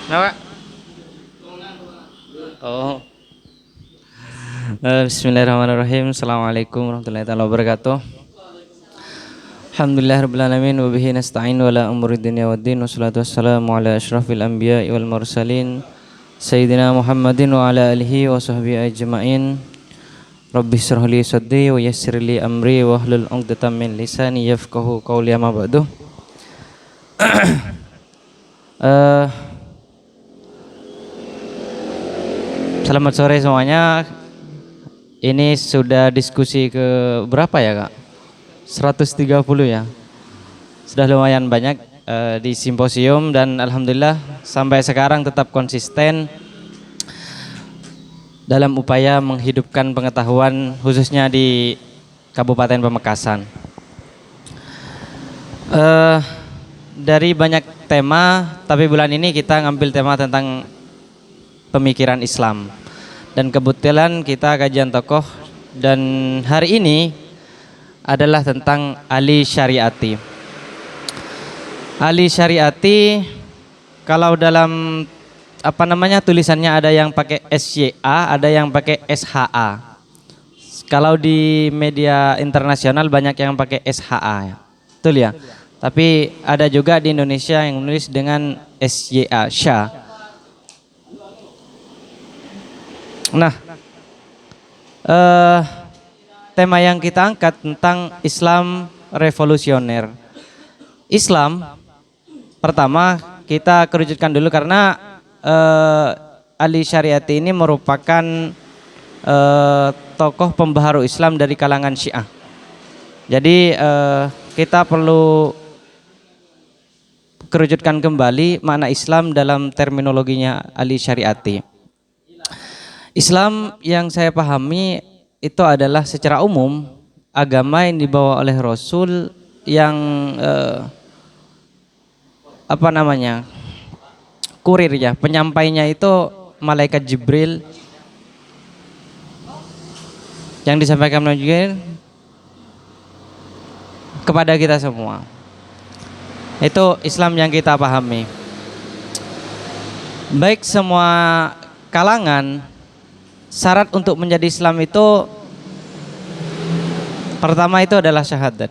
Kenapa? Oh. Bismillahirrahmanirrahim. Assalamualaikum warahmatullahi wabarakatuh. Alhamdulillah rabbil alamin wa bihi nasta'in wa la umuri dunya waddin wassalatu wassalamu ala asyrafil anbiya'i wal mursalin sayyidina Muhammadin wa ala alihi wa sahbihi ajma'in. Rabbi shrah li sadri wa yassir li amri wa hlul 'uqdatam min lisani yafqahu qawli amma ba'du. Eh, Selamat sore semuanya. Ini sudah diskusi ke berapa ya, Kak? 130 ya. Sudah lumayan banyak di simposium dan alhamdulillah sampai sekarang tetap konsisten dalam upaya menghidupkan pengetahuan khususnya di Kabupaten Pamekasan. Dari banyak tema, tapi bulan ini kita ngambil tema tentang pemikiran Islam. Dan kebetulan kita kajian tokoh dan hari ini adalah tentang Ali Syariati. Ali Syariati kalau dalam tulisannya ada yang pakai SYA, ada yang pakai SHA. Kalau di media internasional banyak yang pakai SHA ya. Betul ya? Tapi ada juga di Indonesia yang menulis dengan SYA, Syah. Nah, tema yang kita angkat tentang Islam revolusioner. Islam, pertama kita kerucutkan dulu karena Ali Syariati ini merupakan tokoh pembaharu Islam dari kalangan Syiah. Jadi kita perlu kerucutkan kembali makna Islam dalam terminologinya Ali Syariati. Islam yang saya pahami itu adalah secara umum agama yang dibawa oleh Rasul yang kurir ya, penyampainya itu malaikat Jibril yang disampaikan oleh Jibril kepada kita semua. Itu Islam yang kita pahami. Baik semua kalangan, syarat untuk menjadi Islam itu pertama itu adalah syahadat.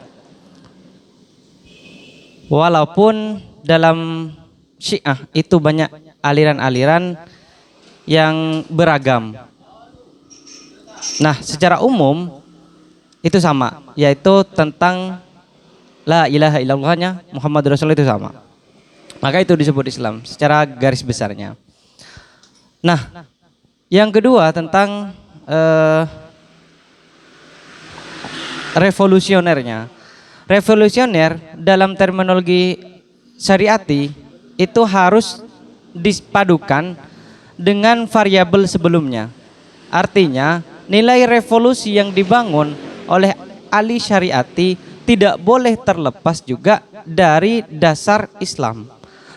Walaupun dalam Syiah itu banyak aliran-aliran yang beragam. Nah, secara umum itu sama, yaitu tentang la ilaha illallahnya Muhammad Rasul itu sama. Maka itu disebut Islam secara garis besarnya. Nah, yang kedua tentang revolusionernya. Revolusioner dalam terminologi syariati itu harus dipadukan dengan variabel sebelumnya. Artinya nilai revolusi yang dibangun oleh Ali Syariati tidak boleh terlepas juga dari dasar Islam.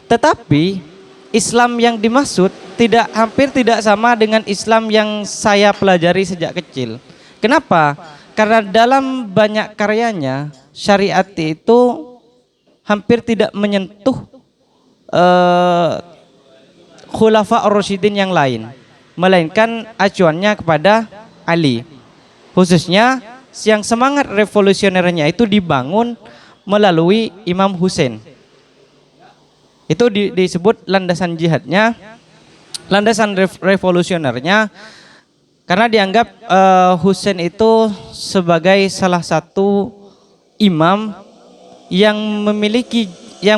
Tetapi Islam yang dimaksud hampir tidak sama dengan Islam yang saya pelajari sejak kecil. Kenapa? Karena dalam banyak karyanya Syariati itu hampir tidak menyentuh Khulafa ar-Rasyidin yang lain, melainkan acuannya kepada Ali. Khususnya yang semangat revolusionernya itu dibangun melalui Imam Husain. Itu disebut landasan jihadnya, landasan revolusionernya, karena dianggap Husain itu sebagai salah satu imam yang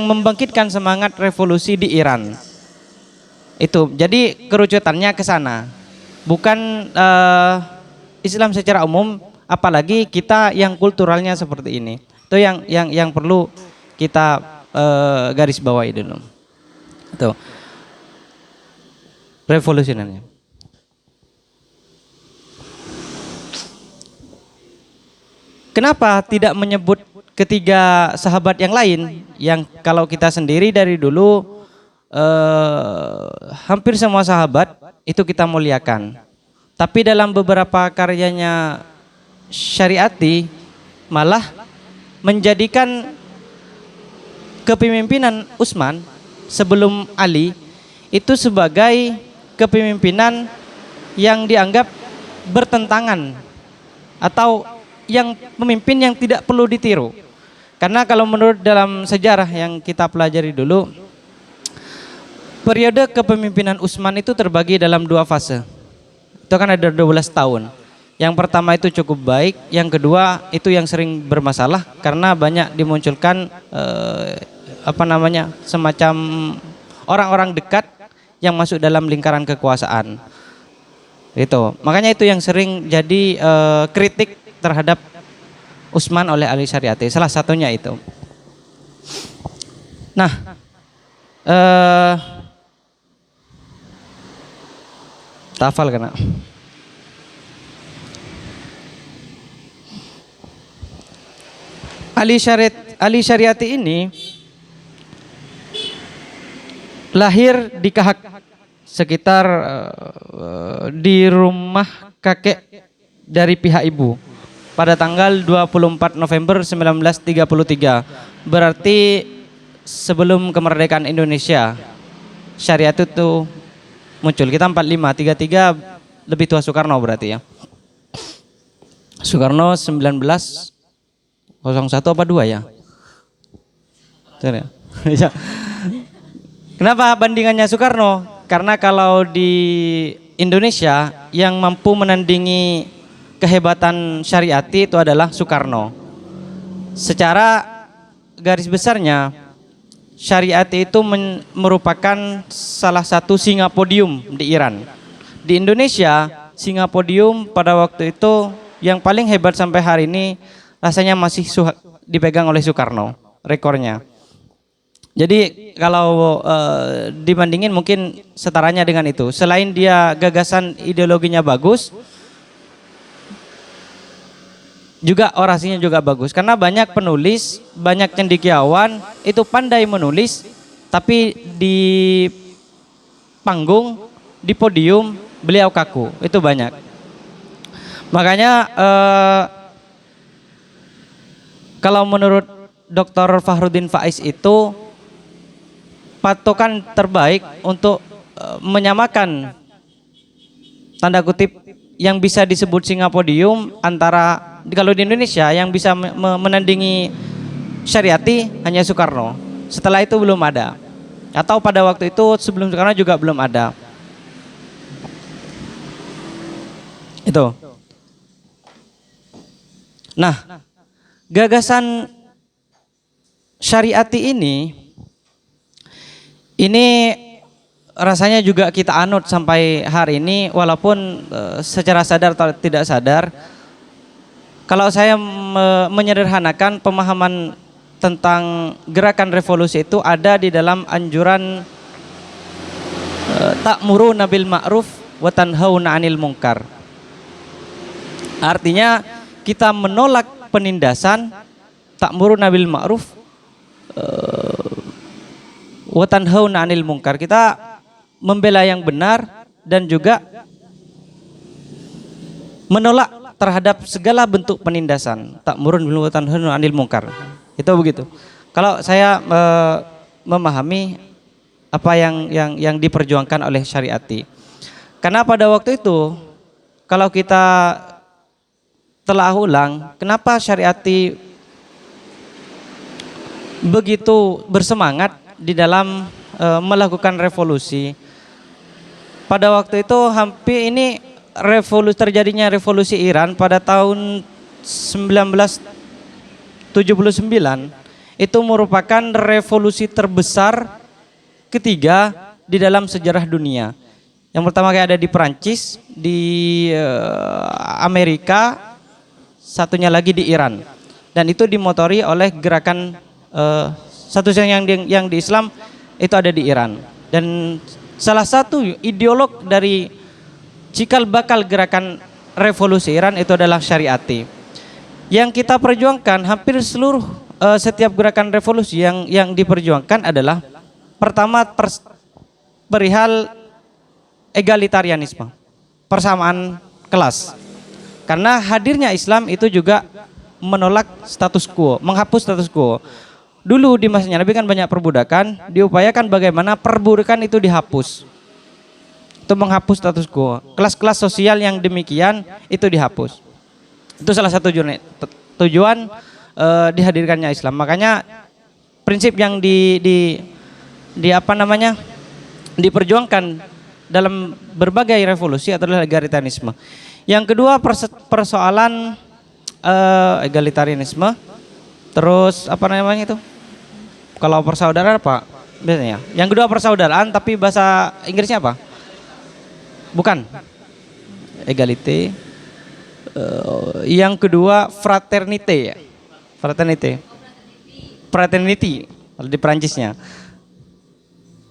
membangkitkan semangat revolusi di Iran. Itu jadi kerucutannya ke sana, bukan Islam secara umum, apalagi kita yang kulturalnya seperti ini. Itu yang perlu kita garis bawahi dulu. Itu revolusionernya. Kenapa tidak menyebut ketiga sahabat yang lain yang kalau kita sendiri dari dulu hampir semua sahabat itu kita muliakan. Tapi dalam beberapa karyanya Syariati malah menjadikan kepemimpinan Utsman sebelum Ali itu sebagai kepemimpinan yang dianggap bertentangan atau yang pemimpin yang tidak perlu ditiru. Karena kalau menurut dalam sejarah yang kita pelajari dulu, periode kepemimpinan Utsman itu terbagi dalam 2 fase. Itu kan ada 12 tahun. Yang pertama itu cukup baik, yang kedua itu yang sering bermasalah karena banyak dimunculkan semacam orang-orang dekat yang masuk dalam lingkaran kekuasaan. Itu. Makanya itu yang sering jadi kritik terhadap Utsman oleh Ali Syariati. Salah satunya itu. Nah, tafal kena. Ali Syariati ini lahir di Kahak, sekitar di rumah kakek dari pihak ibu pada tanggal 24 November 1933. Berarti sebelum kemerdekaan Indonesia. Syariat itu muncul. Kita 45, 33 lebih tua Soekarno berarti ya. Soekarno 1901 apa 2 ya? Kenapa bandingannya Soekarno? Karena kalau di Indonesia yang mampu menandingi kehebatan Syariati itu adalah Soekarno. Secara garis besarnya Syariati itu merupakan salah satu singa podium di Iran. Di Indonesia, singa podium pada waktu itu yang paling hebat sampai hari ini rasanya masih dipegang oleh Soekarno, rekornya. Jadi kalau dibandingin mungkin setaranya dengan itu. Selain dia gagasan ideologinya bagus, juga orasinya juga bagus. Karena banyak penulis, banyak cendekiawan itu pandai menulis, tapi di panggung, di podium beliau kaku. Itu banyak. Makanya kalau menurut Dr. Fakhruddin Faiz itu patokan terbaik untuk menyamakan tanda kutip yang bisa disebut singa podium antara, kalau di Indonesia yang bisa menandingi Syariati hanya Soekarno. Setelah itu belum ada. Atau pada waktu itu sebelum Soekarno juga belum ada. Itu. Nah, gagasan Syariati ini rasanya juga kita anut sampai hari ini, walaupun secara sadar atau tidak sadar. Kalau saya menyederhanakan pemahaman tentang gerakan revolusi itu ada di dalam anjuran ta'muruna bil ma'ruf wa tanhauna 'anil munkar. Artinya kita menolak penindasan, ta'muruna bil ma'ruf wa tanhauna 'anil munkar. Kita membela yang benar dan juga menolak terhadap segala bentuk penindasan. Ta'murun bil ma'ruf wa tanhauna 'anil munkar. Itu begitu. Kalau saya memahami apa yang diperjuangkan oleh Syariati. Karena pada waktu itu kalau kita telah ulang, kenapa Syariati begitu bersemangat di dalam melakukan revolusi. Pada waktu itu hampir ini terjadinya revolusi Iran pada tahun 1979 itu merupakan revolusi terbesar ketiga di dalam sejarah dunia. Yang pertama kayak ada di Perancis, di Amerika, satunya lagi di Iran. Dan itu dimotori oleh gerakan satu yang di Islam itu ada di Iran. Dan salah satu ideolog dari cikal bakal gerakan revolusi Iran itu adalah Syariati. Yang kita perjuangkan hampir seluruh setiap gerakan revolusi yang diperjuangkan adalah pertama perihal egalitarianisme, persamaan kelas. Karena hadirnya Islam itu juga menolak status quo, menghapus status quo. Dulu di masanya Nabi kan banyak perbudakan, diupayakan bagaimana perbudakan itu dihapus. itu menghapus status quo. Kelas-kelas sosial yang demikian itu dihapus. Itu salah satu tujuan dihadirkannya Islam. Makanya prinsip yang di apa namanya diperjuangkan dalam berbagai revolusi adalah egalitarianisme. Yang kedua persoalan egalitarianisme. Terus apa namanya itu? Kalau persaudaraan apa biasanya? Yang kedua persaudaraan, tapi bahasa Inggrisnya apa? Bukan. Egalite. Yang kedua fraternité ya. Fraternity kalau di Perancisnya.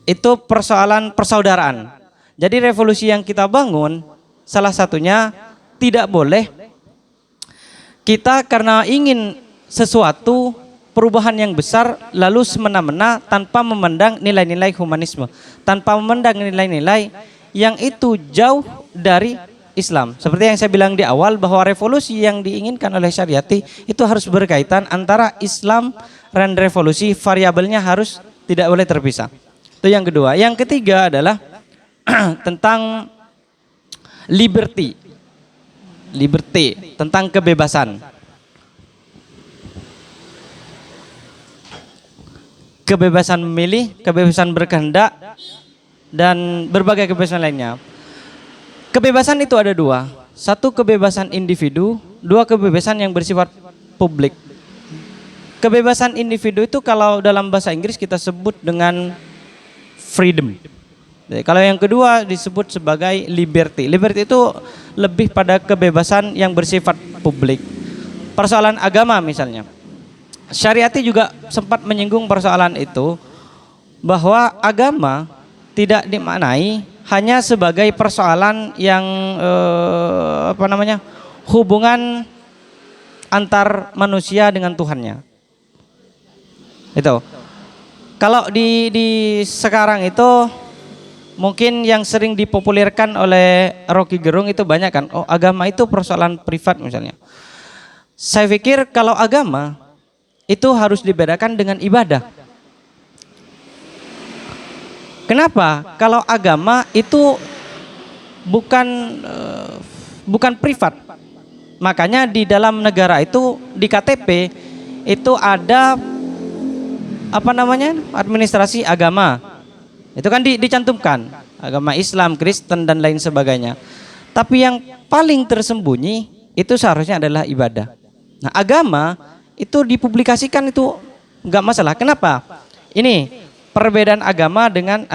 Itu persoalan persaudaraan. Jadi revolusi yang kita bangun salah satunya tidak boleh kita karena ingin sesuatu perubahan yang besar lalu semena-mena tanpa memandang nilai-nilai humanisme, tanpa memandang nilai-nilai yang itu jauh dari Islam. Seperti yang saya bilang di awal bahwa revolusi yang diinginkan oleh Syariati itu harus berkaitan antara Islam dan revolusi, variabelnya harus tidak boleh terpisah. Itu yang kedua. Yang ketiga adalah tentang liberty, tentang kebebasan. Kebebasan memilih, kebebasan berkehendak, dan berbagai kebebasan lainnya. Kebebasan itu ada dua. Satu kebebasan individu, dua kebebasan yang bersifat publik. Kebebasan individu itu kalau dalam bahasa Inggris kita sebut dengan freedom. Jadi, kalau yang kedua disebut sebagai liberty. Liberty itu lebih pada kebebasan yang bersifat publik. Persoalan agama misalnya. Syariati juga sempat menyinggung persoalan itu, bahwa agama tidak dimaknai hanya sebagai persoalan yang hubungan antar manusia dengan Tuhannya. Itu. Kalau di sekarang itu mungkin yang sering dipopulerkan oleh Rocky Gerung itu banyak kan. Oh, agama itu persoalan privat misalnya. Saya pikir kalau agama itu harus dibedakan dengan ibadah. Kenapa? Kalau agama itu bukan privat. Makanya di dalam negara itu di KTP itu ada administrasi agama. Itu kan dicantumkan agama Islam, Kristen dan lain sebagainya. Tapi yang paling tersembunyi itu seharusnya adalah ibadah. Nah, agama itu dipublikasikan itu nggak masalah. Kenapa? Ini perbedaan agama dengan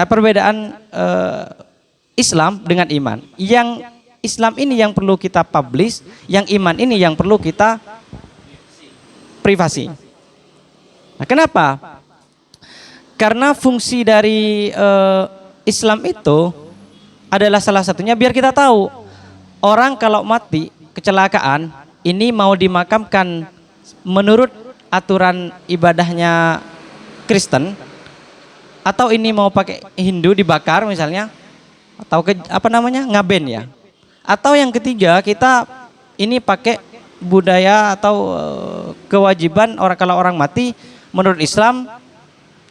Islam dengan iman. Yang Islam ini yang perlu kita publish, yang iman ini yang perlu kita privasi. Nah, kenapa? Karena fungsi dari Islam itu adalah salah satunya biar kita tahu orang kalau mati kecelakaan ini mau dimakamkan menurut aturan ibadahnya Kristen atau ini mau pakai Hindu dibakar misalnya atau ngaben ya. Atau yang ketiga kita ini pakai budaya atau kewajiban kalau orang mati menurut Islam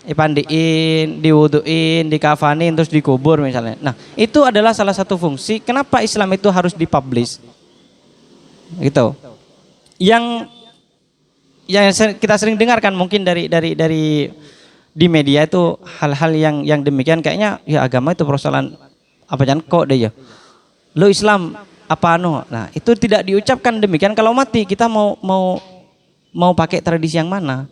dipandiin, diwuduin, dikafanin terus dikubur misalnya. Nah, itu adalah salah satu fungsi kenapa Islam itu harus dipublish. Gitu. Yang kita sering dengarkan mungkin dari di media itu hal-hal yang demikian kayaknya ya agama itu persoalan apa jangan kok deh ya. Lo Islam apa anu? Nah, itu tidak diucapkan demikian kalau mati kita mau pakai tradisi yang mana?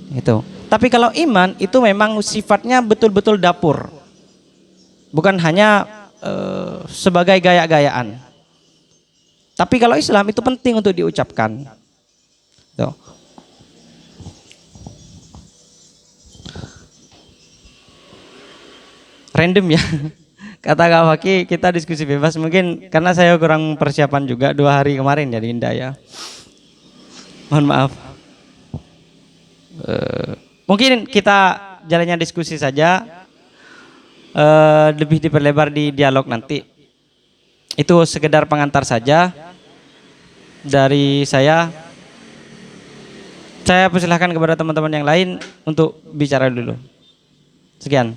Gitu. Tapi kalau iman itu memang sifatnya betul-betul dapur. Bukan hanya sebagai gaya-gayaan. Tapi kalau Islam itu penting untuk diucapkan. Tuh. Random ya. Kata Kak Faki kita diskusi bebas mungkin karena saya kurang persiapan juga 2 hari kemarin ya di Indah ya. Mohon maaf. Mungkin kita jalannya diskusi saja. Lebih diperlebar di dialog nanti. Itu sekedar pengantar saja dari saya. Saya persilahkan kepada teman-teman yang lain untuk bicara dulu. Sekian.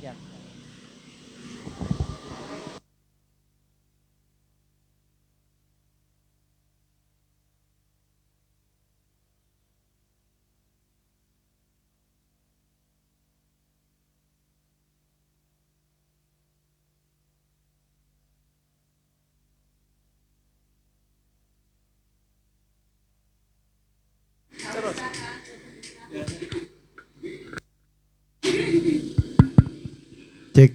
Cek.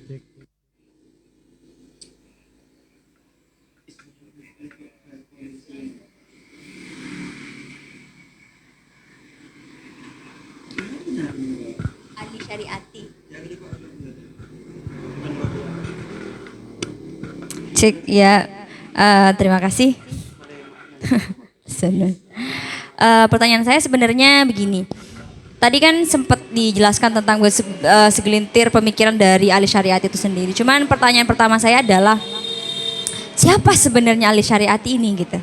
Ali Syariati. Cek ya, terima kasih. Senang. Pertanyaan saya sebenarnya begini. Tadi kan sempat dijelaskan tentang segelintir pemikiran dari Ali Syariati itu sendiri. Cuman pertanyaan pertama saya adalah siapa sebenarnya Ali Syariati ini gitu.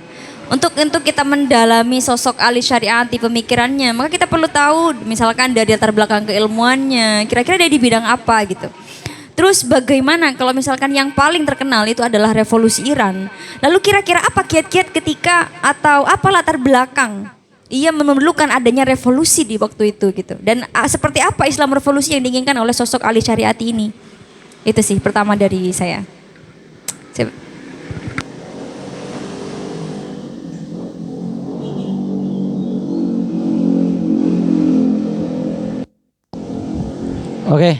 Untuk kita mendalami sosok Ali Syariati pemikirannya, maka kita perlu tahu misalkan dari latar belakang keilmuannya, kira-kira dia di bidang apa gitu. Terus bagaimana kalau misalkan yang paling terkenal itu adalah revolusi Iran. Lalu kira-kira apa kiat-kiat ketika atau apa latar belakang ia memerlukan adanya revolusi di waktu itu gitu. Dan seperti apa Islam revolusi yang diinginkan oleh sosok Ali Syariati ini. Itu sih pertama dari saya. Oke.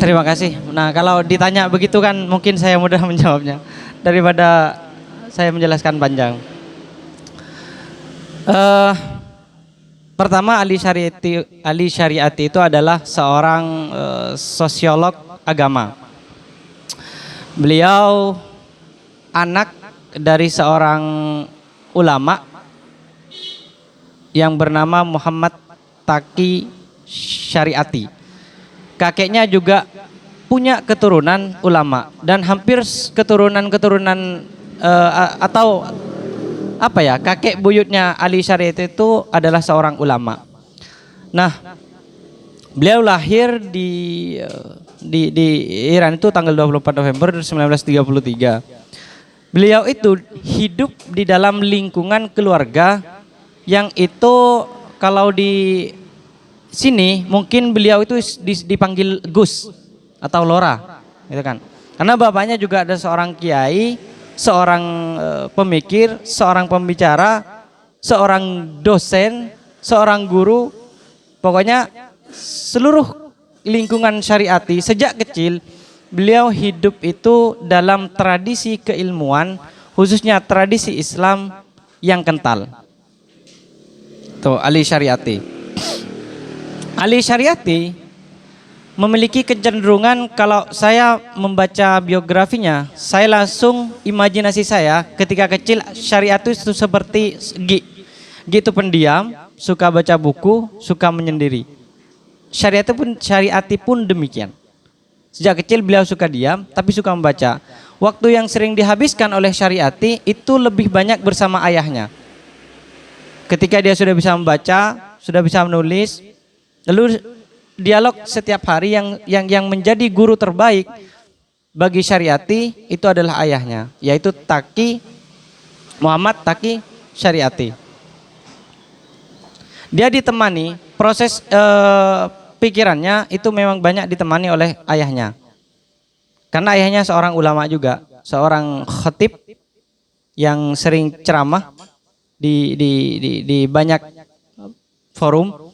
Terima kasih. Nah, kalau ditanya begitu kan mungkin saya mudah menjawabnya daripada saya menjelaskan panjang. Pertama, Ali Syariati itu adalah seorang sosiolog agama. Beliau anak dari seorang ulama yang bernama Muhammad Taqi Syariati. Kakeknya juga punya keturunan ulama dan hampir keturunan atau apa ya, kakek buyutnya Ali Syariati itu adalah seorang ulama. Nah, beliau lahir di Iran itu tanggal 24 November 1933. Beliau itu hidup di dalam lingkungan keluarga yang itu kalau di sini mungkin beliau itu dipanggil Gus atau Lora, gitu kan? Karena bapaknya juga ada seorang kiai, seorang pemikir, seorang pembicara, seorang dosen, seorang guru, pokoknya seluruh lingkungan syariati. Sejak kecil beliau hidup itu dalam tradisi keilmuan, khususnya tradisi Islam yang kental. Tuh, Ali Syariati. Ali Syariati memiliki kecenderungan, kalau saya membaca biografinya, saya langsung imajinasi saya ketika kecil Syariati itu seperti Gi. Gi itu pendiam, suka baca buku, suka menyendiri. Syariati pun demikian. Sejak kecil beliau suka diam, tapi suka membaca. Waktu yang sering dihabiskan oleh Syariati itu lebih banyak bersama ayahnya. Ketika dia sudah bisa membaca, sudah bisa menulis, lalu dialog setiap hari yang menjadi guru terbaik bagi Syariati itu adalah ayahnya, yaitu Muhammad Taqi Syariati. Dia ditemani proses pikirannya itu memang banyak ditemani oleh ayahnya. Karena ayahnya seorang ulama juga, seorang khatib yang sering ceramah di banyak forum.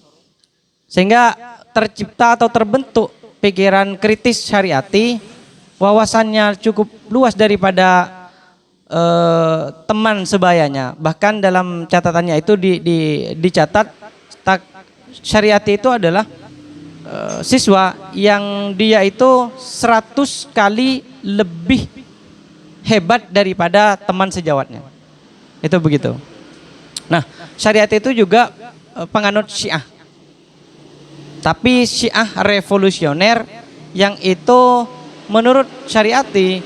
Sehingga tercipta atau terbentuk pikiran kritis Syariati, wawasannya cukup luas daripada teman sebayanya. Bahkan dalam catatannya itu dicatat Syariati itu adalah siswa yang dia itu 100 kali lebih hebat daripada teman sejawatnya. Itu begitu. Nah, Syariati itu juga penganut Syiah. Tapi Syiah revolusioner yang itu menurut Syariati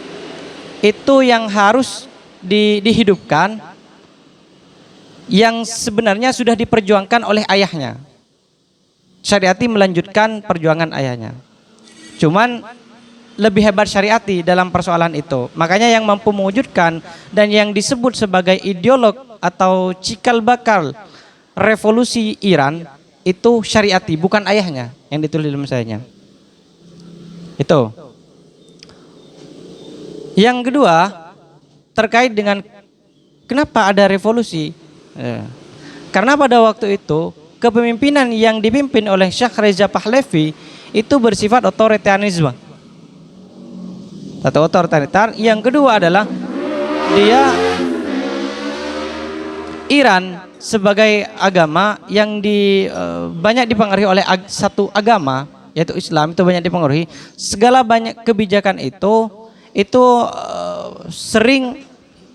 itu yang harus dihidupkan, yang sebenarnya sudah diperjuangkan oleh ayahnya. Syariati melanjutkan perjuangan ayahnya. Cuman lebih hebat Syariati dalam persoalan itu. Makanya yang mampu mewujudkan dan yang disebut sebagai ideolog atau cikal bakal revolusi Iran itu Syariati, bukan ayahnya yang ditulis dalam sayanya. Itu. Yang kedua, terkait dengan kenapa ada revolusi. Karena pada waktu itu kepemimpinan yang dipimpin oleh Syekh Reza Pahlavi itu bersifat otoritarianisme. Satu, otoriter. Yang kedua adalah dia Iran sebagai agama yang banyak dipengaruhi oleh satu agama yaitu Islam, itu banyak dipengaruhi. Segala banyak kebijakan itu sering,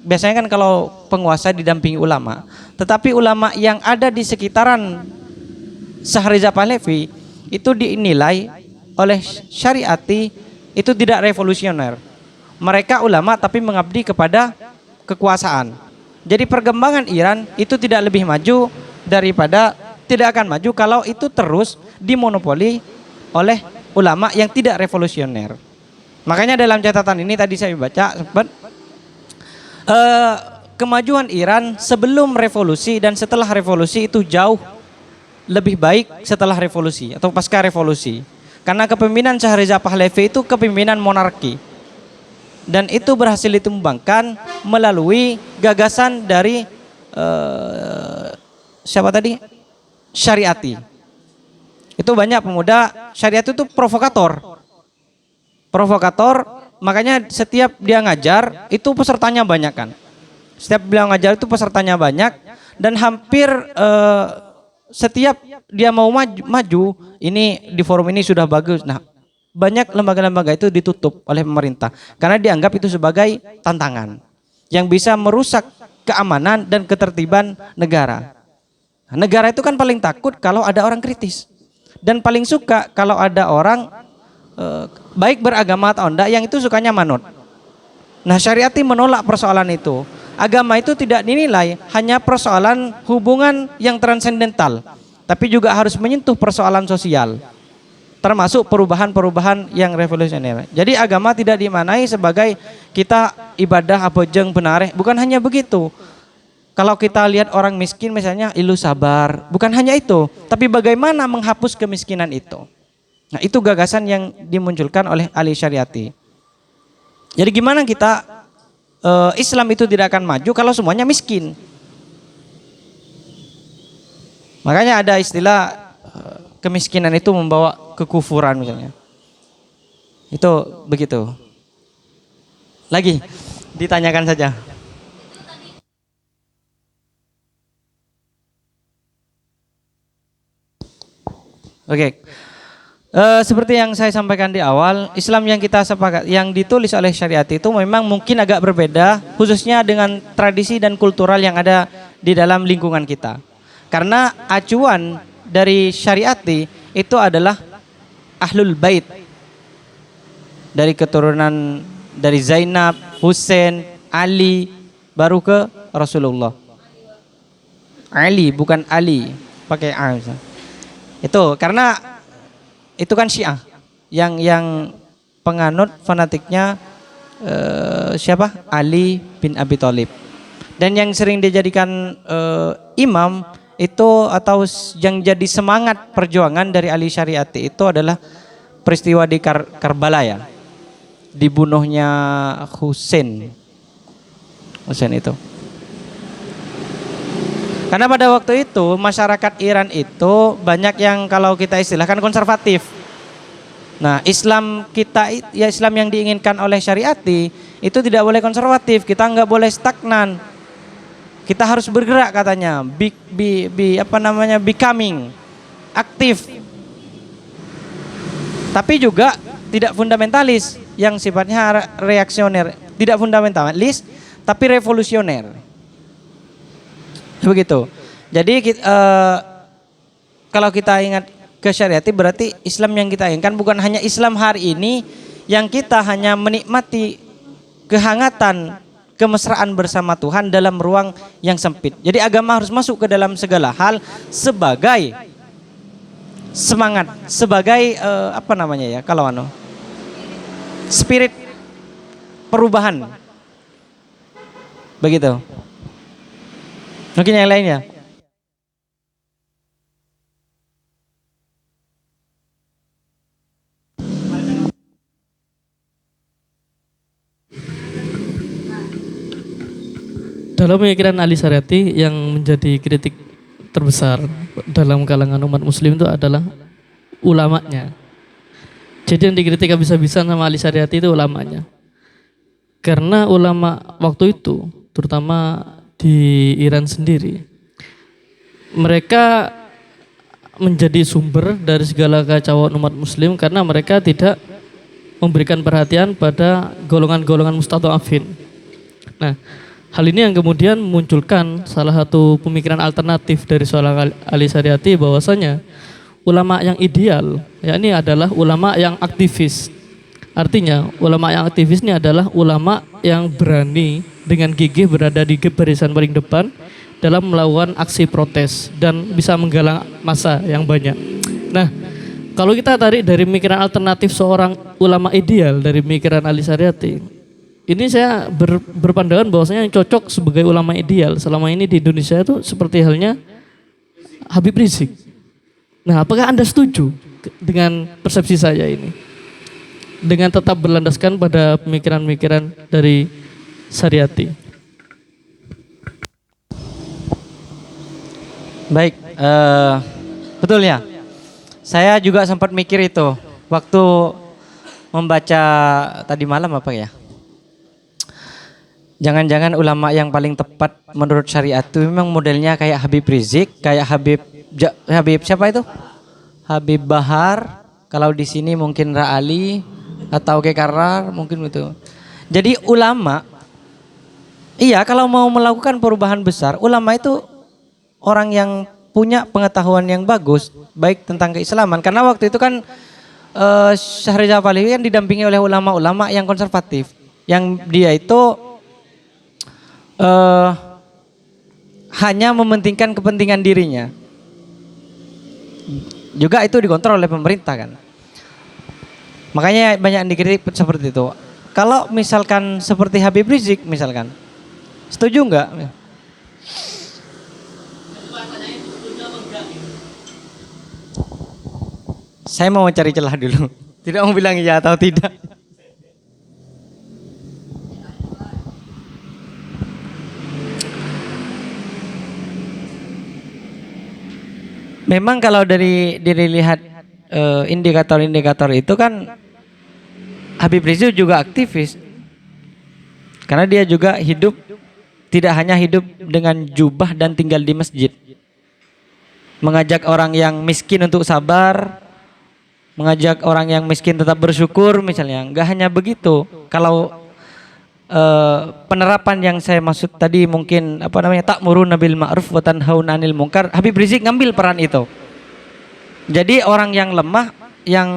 biasanya kan kalau penguasa didampingi ulama, tetapi ulama yang ada di sekitaran Syekh Reza Pahlavi itu dinilai oleh Syariati itu tidak revolusioner. Mereka ulama tapi mengabdi kepada kekuasaan. Jadi perkembangan Iran itu tidak lebih maju daripada, tidak akan maju kalau itu terus dimonopoli oleh ulama yang tidak revolusioner. Makanya dalam catatan ini tadi saya baca sempat kemajuan Iran sebelum revolusi dan setelah revolusi itu jauh lebih baik setelah revolusi atau pasca revolusi. Karena kepemimpinan Syekh Reza Pahlavi itu kepemimpinan monarki. Dan itu berhasil ditumbangkan melalui gagasan dari siapa tadi? Syariati. Itu banyak pemuda Syariati itu provokator. Makanya setiap dia ngajar itu pesertanya banyak kan. Setiap beliau ngajar itu pesertanya banyak dan hampir setiap dia mau maju, ini di forum ini sudah bagus. Nah, banyak lembaga-lembaga itu ditutup oleh pemerintah karena dianggap itu sebagai tantangan yang bisa merusak keamanan dan ketertiban negara. Nah, negara itu kan paling takut kalau ada orang kritis dan paling suka kalau ada orang baik beragama atau enggak yang itu sukanya manut. Nah, Syariati menolak persoalan itu. Agama itu tidak dinilai hanya persoalan hubungan yang transendental, tapi juga harus menyentuh persoalan sosial, termasuk perubahan-perubahan yang revolusioner. Jadi agama tidak dimaknai sebagai kita ibadah abojeng benareh, bukan hanya begitu. Kalau kita lihat orang miskin misalnya ilu sabar, bukan hanya itu, tapi bagaimana menghapus kemiskinan itu. Nah, itu gagasan yang dimunculkan oleh Ali Syariati. Jadi gimana kita Islam itu tidak akan maju kalau semuanya miskin. Makanya ada istilah kemiskinan itu membawa kekufuran misalnya. Itu begitu. Lagi ditanyakan saja. Oke. Seperti yang saya sampaikan di awal, Islam yang kita sepakat, yang ditulis oleh Syariati itu memang mungkin agak berbeda, khususnya dengan tradisi dan kultural yang ada di dalam lingkungan kita. Karena acuan dari Syariati itu adalah Ahlul Bait, dari keturunan dari Zainab, Husain, Ali, baru ke Rasulullah. Ali bukan Ali, pakai A. Itu karena itu kan Syiah yang penganut fanatiknya siapa? Ali bin Abi Thalib. Dan yang sering dijadikan imam itu atau yang jadi semangat perjuangan dari Ali Syariati itu adalah peristiwa di Karbala ya. Dibunuhnya Husain itu. Karena pada waktu itu masyarakat Iran itu banyak yang kalau kita istilahkan konservatif. Nah, Islam kita ya Islam yang diinginkan oleh Syariati itu tidak boleh konservatif, kita nggak boleh stagnan. Kita harus bergerak katanya, becoming, aktif. Tapi juga tidak fundamentalis yang sifatnya reaksioner, tidak fundamentalis tapi revolusioner. Begitu. Jadi kalau kita ingat ke Syariati berarti Islam yang kita inginkan bukan hanya Islam hari ini yang kita hanya menikmati kehangatan, kemesraan bersama Tuhan dalam ruang yang sempit. Jadi agama harus masuk ke dalam segala hal sebagai semangat, sebagai spirit perubahan. Begitu. Mungkin yang lainnya. Dalam pemikiran Ali Syariati yang menjadi kritik terbesar dalam kalangan umat muslim itu adalah ulamanya. Jadi yang dikritik habis-habisan sama Ali Syariati itu ulamanya. Karena ulama waktu itu, terutama di Iran sendiri, mereka menjadi sumber dari segala kacauan umat muslim karena mereka tidak memberikan perhatian pada golongan-golongan mustadhafin. Nah, hal ini yang kemudian memunculkan salah satu pemikiran alternatif dari seorang Ali Syariati bahwasanya ulama yang ideal yakni adalah ulama yang aktivis. Artinya ulama yang aktivis ini adalah ulama yang berani dengan gigih berada di barisan paling depan dalam melakukan aksi protes dan bisa menggalang massa yang banyak. Nah, kalau kita tarik dari pemikiran alternatif seorang ulama ideal dari pemikiran Ali Syariati, ini saya berpandangan bahwasanya yang cocok sebagai ulama ideal selama ini di Indonesia itu seperti halnya Habib Rizik. Nah, apakah Anda setuju dengan persepsi saya ini? Dengan tetap berlandaskan pada pemikiran-pemikiran dari Syariati. Baik, betul ya. Saya juga sempat mikir itu waktu membaca tadi malam apa ya. Jangan-jangan ulama yang paling tepat menurut syariat itu memang modelnya kayak Habib Rizik, kayak Habib siapa itu? Habib Bahar. Kalau di sini mungkin Ra'ali atau Kekarar mungkin itu. Jadi ulama, iya kalau mau melakukan perubahan besar, ulama itu orang yang punya pengetahuan yang bagus, baik tentang keislaman. Karena waktu itu kan Syahrizal Fahlevi kan didampingi oleh ulama-ulama yang konservatif, yang dia itu hanya mementingkan kepentingan dirinya. Juga itu dikontrol oleh pemerintah kan. Makanya banyak yang dikritik seperti itu. Kalau misalkan seperti Habib Rizik misalkan, setuju enggak? Saya mau cari celah dulu. Tidak mau bilang iya atau tidak. Memang kalau dari lihat indikator-indikator itu kan Habib Rizik juga aktivis. Karena dia juga hidup, tidak hanya hidup dengan jubah dan tinggal di masjid. Mengajak orang yang miskin untuk sabar, mengajak orang yang miskin tetap bersyukur misalnya. Enggak hanya begitu. Kalau penerapan yang saya maksud tadi mungkin ta'muruna bil ma'ruf wa tanhauna 'anil munkar, Habib Rizik ngambil peran itu. Jadi orang yang lemah, yang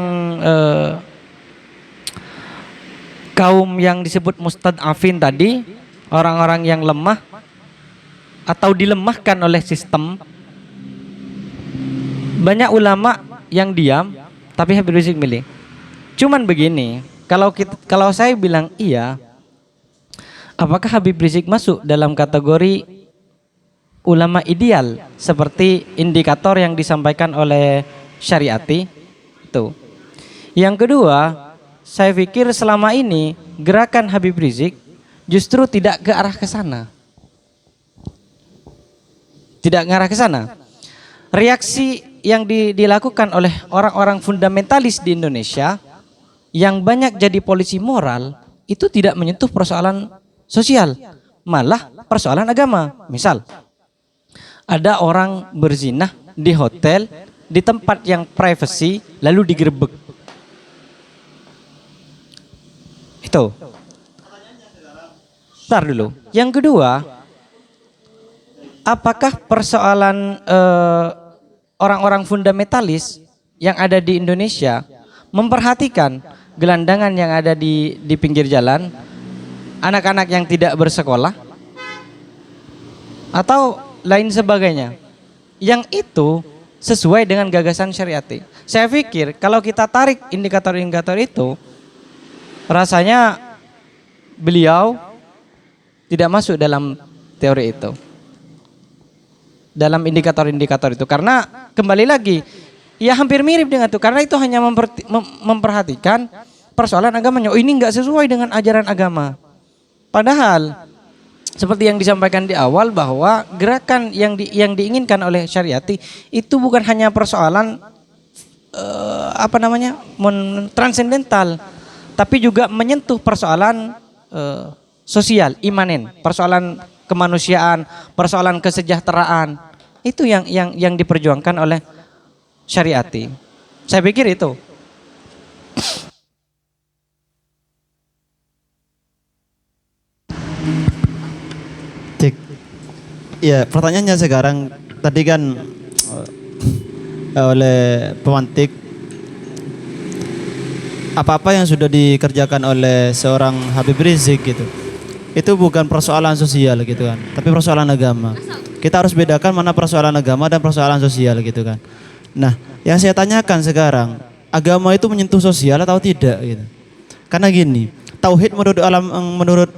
kaum yang disebut mustad'afin tadi, orang-orang yang lemah atau dilemahkan oleh sistem, banyak ulama yang diam, tapi Habib Rizik milih. Cuman begini, kalau saya bilang iya, apakah Habib Rizik masuk dalam kategori ulama ideal seperti indikator yang disampaikan oleh Syariati? Itu. Yang kedua, saya pikir selama ini gerakan Habib Rizik justru tidak ke arah ke sana. Tidak mengarah ke sana. Reaksi yang dilakukan oleh orang-orang fundamentalis di Indonesia yang banyak jadi polisi moral itu tidak menyentuh persoalan sosial, malah persoalan agama. Misal, ada orang berzinah di hotel, di tempat yang privacy, lalu digerebek. Itu. Bentar dulu. Yang kedua, apakah persoalan orang-orang fundamentalis yang ada di Indonesia memperhatikan gelandangan yang ada di pinggir jalan, anak-anak yang tidak bersekolah, atau lain sebagainya, yang itu sesuai dengan gagasan Syariati? Saya pikir kalau kita tarik indikator-indikator itu, rasanya beliau tidak masuk dalam teori itu, dalam indikator-indikator itu. Karena kembali lagi, ya hampir mirip dengan itu, karena itu hanya memperhatikan persoalan agamanya. Oh, ini enggak sesuai dengan ajaran agama. Padahal seperti yang disampaikan di awal bahwa gerakan yang diinginkan oleh Syariati itu bukan hanya persoalan transendental, tapi juga menyentuh persoalan sosial, imanen, persoalan kemanusiaan, persoalan kesejahteraan. Itu yang diperjuangkan oleh Syariati. Saya pikir itu. Cek. Ya, pertanyaannya sekarang tadi kan oleh pemantik, apa-apa yang sudah dikerjakan oleh seorang Habib Rizik gitu, itu bukan persoalan sosial gitu kan, tapi persoalan agama. Kita harus bedakan mana persoalan agama dan persoalan sosial gitu kan. Nah, yang saya tanyakan sekarang, agama itu menyentuh sosial atau tidak gitu. Karena gini, tauhid menurut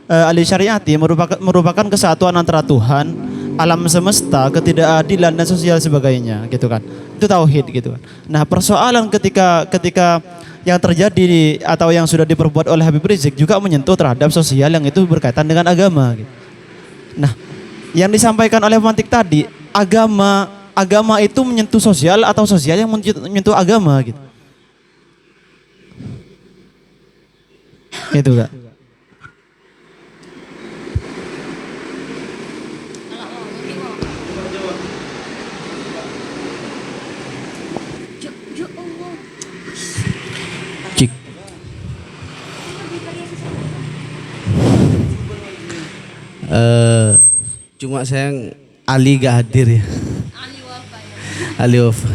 ahli syariati merupakan kesatuan antara Tuhan, alam semesta, ketidakadilan dan sosial sebagainya gitu kan. Itu tauhid gitu kan. Nah, persoalan ketika yang terjadi atau yang sudah diperbuat oleh Habib Rizik juga menyentuh terhadap sosial yang itu berkaitan dengan agama gitu. Nah, yang disampaikan oleh pemantik tadi, agama itu menyentuh sosial atau sosial yang menyentuh agama gitu. Itu Kak. Cik. Cuma sayang Ali gak hadir ya. Ali Wafa.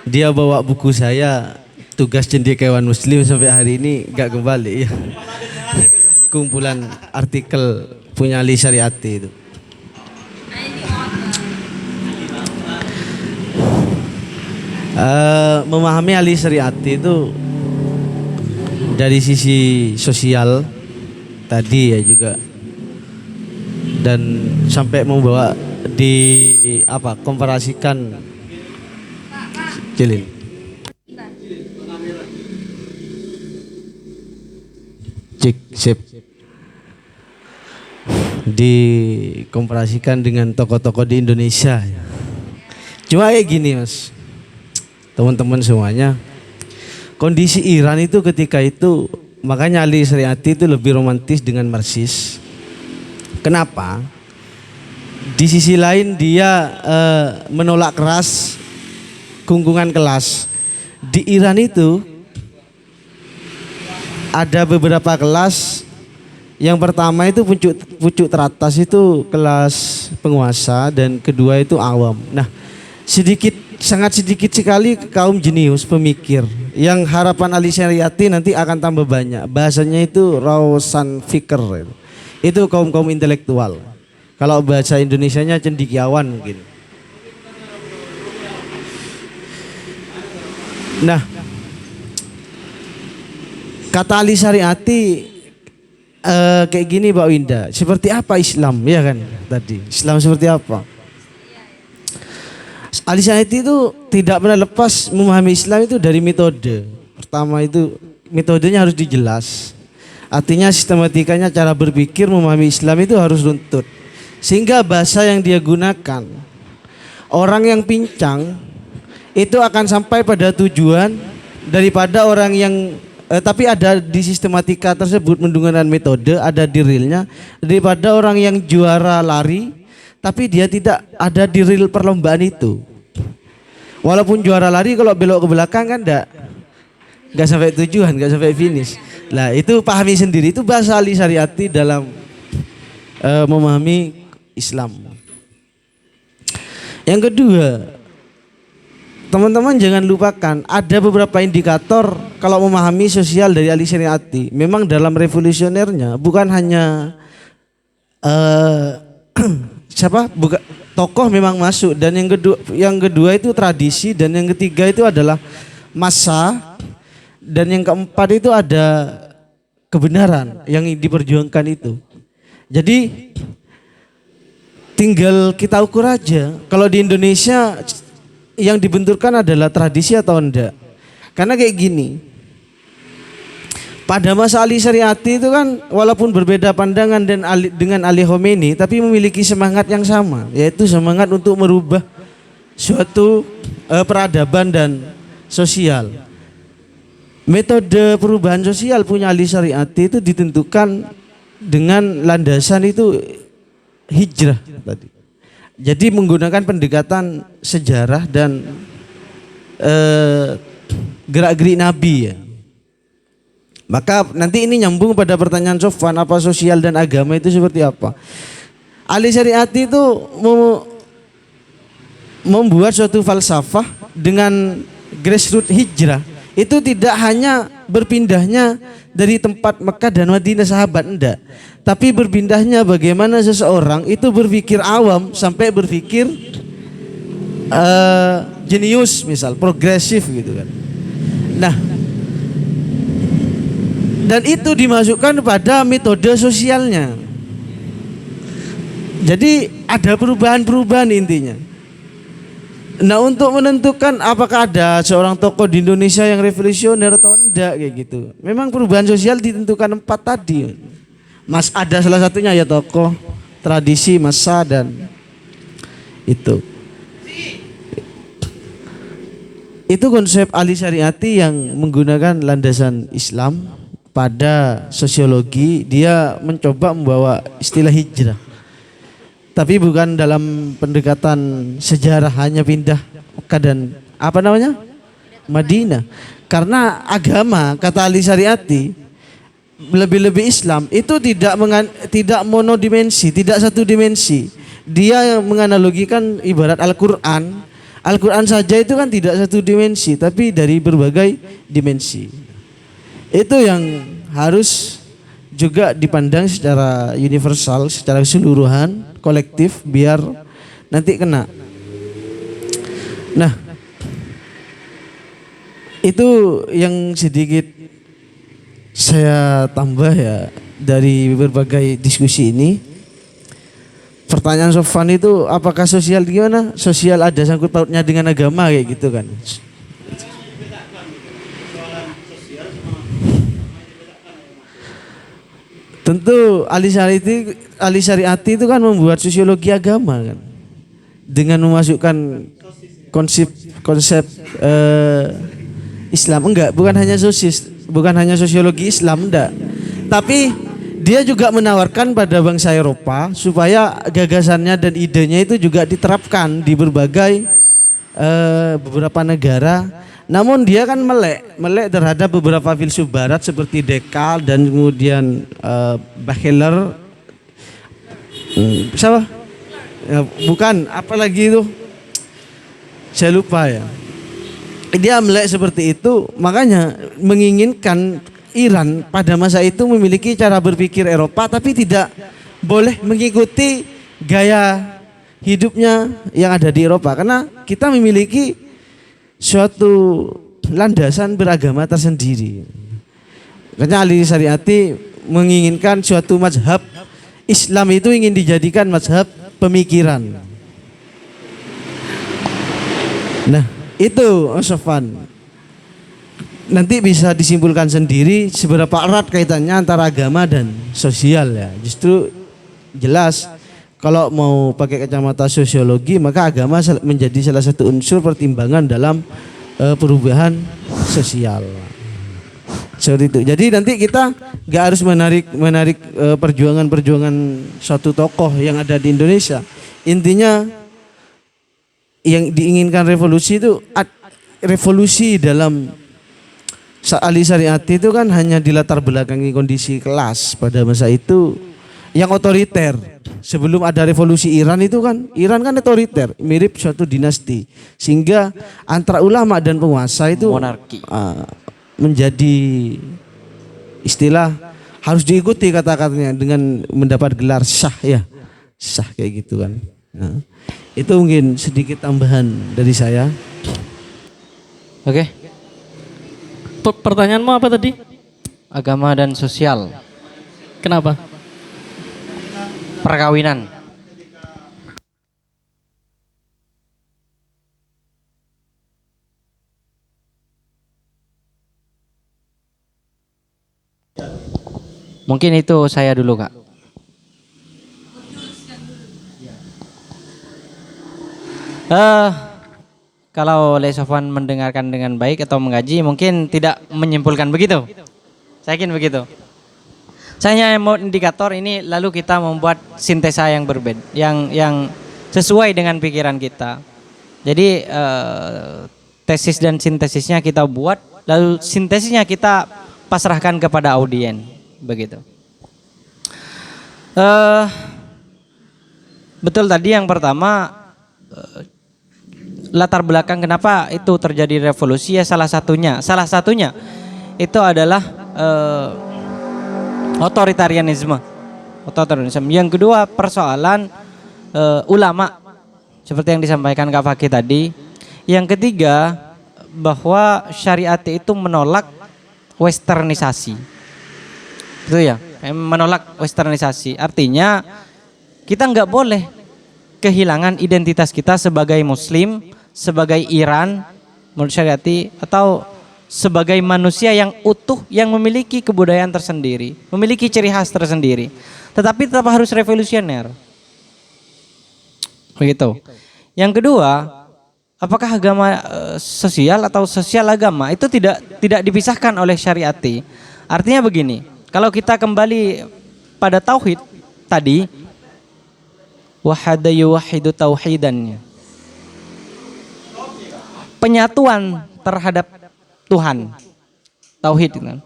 Dia bawa buku saya Tugas Cendekiawan Muslim sampai hari ini gak kembali ya. Kumpulan artikel punya Ali Syariati itu. Memahami Ali Syariati itu dari sisi sosial tadi ya juga, dan sampai membawa komparasikan Jelin cik sip dikomparasikan dengan tokoh-tokoh di Indonesia. Cuma kayak gini Mas, teman-teman semuanya, kondisi Iran itu ketika itu, makanya Ali Syariati itu lebih romantis dengan Marxis. Kenapa? Di sisi lain dia menolak keras kungkungan kelas. Di Iran itu ada beberapa kelas. Yang pertama itu pucuk teratas itu kelas penguasa, dan kedua itu awam. Nah, sangat sedikit sekali kaum jenius pemikir yang harapan Ali Syariati nanti akan tambah banyak. Bahasanya itu Rausan Fikr. Itu kaum-kaum intelektual. Kalau bahasa Indonesianya cendekiawan mungkin. Nah, kata Ali Syariati kayak gini Mbak Winda, seperti apa Islam ya kan tadi? Islam seperti apa? Ali Syariati itu tidak pernah lepas memahami Islam itu dari metode. Pertama itu metodenya harus dijelas. Artinya sistematikanya, cara berpikir memahami Islam itu harus runtut. Sehingga bahasa yang dia gunakan, orang yang pincang itu akan sampai pada tujuan daripada orang yang tapi ada di sistematika tersebut menggunakan metode, ada di realnya, daripada orang yang juara lari tapi dia tidak ada di real perlombaan itu. Walaupun juara lari, kalau belok ke belakang kan enggak sampai tujuan, enggak sampai finish. Lah itu pahami sendiri, itu bahasa Ali Syariati dalam memahami Islam. Yang kedua, teman-teman jangan lupakan ada beberapa indikator kalau memahami sosial dari Ali Syariati. Memang dalam revolusionernya bukan hanya tokoh memang masuk, dan yang kedua itu tradisi, dan yang ketiga itu adalah massa, dan yang keempat itu ada kebenaran yang diperjuangkan itu. Jadi tinggal kita ukur aja kalau di Indonesia yang dibenturkan adalah tradisi atau enggak. Karena kayak gini, pada masa Ali Syariati itu kan walaupun berbeda pandangan dengan Ali Khomeini tapi memiliki semangat yang sama, yaitu semangat untuk merubah suatu peradaban dan sosial. Metode perubahan sosial punya Ali Syariati itu ditentukan dengan landasan itu hijrah tadi. Jadi menggunakan pendekatan sejarah dan gerak-gerik Nabi ya. Maka nanti ini nyambung pada pertanyaan Sofwan, apa sosial dan agama itu seperti apa? Ali Syariati itu membuat suatu falsafah dengan grassroots hijrah. Itu tidak hanya berpindahnya dari tempat Mekah dan Madinah sahabat, enggak. Tapi berpindahnya bagaimana seseorang itu berpikir awam sampai berpikir jenius, misal progresif gitu kan. Nah, dan itu dimasukkan pada metode sosialnya. Jadi ada perubahan-perubahan intinya. Nah, untuk menentukan apakah ada seorang tokoh di Indonesia yang revolusioner atau enggak kayak gitu. Memang perubahan sosial ditentukan 4 tadi. Mas, ada salah satunya ya tokoh, tradisi, masa dan itu. Itu konsep Ali Syariati yang menggunakan landasan Islam. Pada sosiologi dia mencoba membawa istilah hijrah, tapi bukan dalam pendekatan sejarah hanya pindah Mekah dan apa namanya Madinah. Karena agama, kata Ali Syariati, lebih-lebih Islam itu tidak monodimensi, tidak satu dimensi. Dia menganalogikan ibarat Al-Quran. Al-Quran saja itu kan tidak satu dimensi, tapi dari berbagai dimensi. Itu yang harus juga dipandang secara universal, secara keseluruhan, kolektif, biar nanti kena. Nah, itu yang sedikit saya tambah ya dari berbagai diskusi ini. Pertanyaan Sofwan itu apakah sosial gimana? Sosial ada sangkut pautnya dengan agama kayak gitu kan. Tentu Ali Syariati itu kan membuat sosiologi agama kan, dengan memasukkan konsep Islam. Bukan hanya sosiologi Islam, enggak. Tapi dia juga menawarkan pada bangsa Eropa supaya gagasannya dan idenya itu juga diterapkan di berbagai beberapa negara. Namun dia kan melek terhadap beberapa filsuf barat seperti Descartes dan kemudian Bachelor, siapa? Ya, bukan, apalagi itu saya lupa ya. Dia melek seperti itu, makanya menginginkan Iran pada masa itu memiliki cara berpikir Eropa, tapi tidak boleh mengikuti gaya hidupnya yang ada di Eropa, karena kita memiliki suatu landasan beragama tersendiri. Karena Ali Syariati menginginkan suatu mazhab Islam itu ingin dijadikan mazhab pemikiran. Nah, itu Sofwan. Nanti bisa disimpulkan sendiri seberapa erat kaitannya antara agama dan sosial ya. Justru jelas kalau mau pakai kacamata sosiologi, maka agama menjadi salah satu unsur pertimbangan dalam perubahan sosial. Seperti itu. Jadi nanti kita nggak harus menarik perjuangan-perjuangan suatu tokoh yang ada di Indonesia. Intinya yang diinginkan revolusi itu revolusi dalam Ali Syariati itu kan hanya dilatar belakangi kondisi kelas pada masa itu yang otoriter. Sebelum ada revolusi Iran kan otoriter, mirip suatu dinasti, sehingga antara ulama dan penguasa itu monarki. Menjadi istilah harus diikuti kata-katanya dengan mendapat gelar syah ya, syah kayak gitu kan. Nah, itu mungkin sedikit tambahan dari saya. Oke. Pertanyaanmu apa tadi? Agama dan sosial. Kenapa? Perkawinan. Mungkin itu saya dulu, Kak. Eh, kalau Lesofan mendengarkan dengan baik atau mengaji, mungkin tidak menyimpulkan begitu. Saya yakin begitu. Saya hanya mau indikator ini, lalu kita membuat sintesa yang berbeda, yang sesuai dengan pikiran kita. Jadi tesis dan sintesisnya kita buat, lalu sintesisnya kita pasrahkan kepada audien, begitu. Betul tadi yang pertama, latar belakang kenapa itu terjadi revolusi, ya salah satunya itu adalah otoritarianisme. Yang kedua persoalan ulama seperti yang disampaikan Kak Fakih tadi. Yang ketiga bahwa syariat itu menolak westernisasi. Itu ya, menolak westernisasi. Artinya kita nggak boleh kehilangan identitas kita sebagai Muslim, sebagai Iran menurut syariati, atau sebagai manusia yang utuh yang memiliki kebudayaan tersendiri, memiliki ciri khas tersendiri, tetapi tetap harus revolusioner. Begitu. Yang kedua, apakah agama sosial atau sosial agama itu tidak dipisahkan oleh syariati. Artinya begini, kalau kita kembali pada tauhid tadi, wahada yuwahidu tauhidannya, penyatuan terhadap Tuhan, tauhid kan.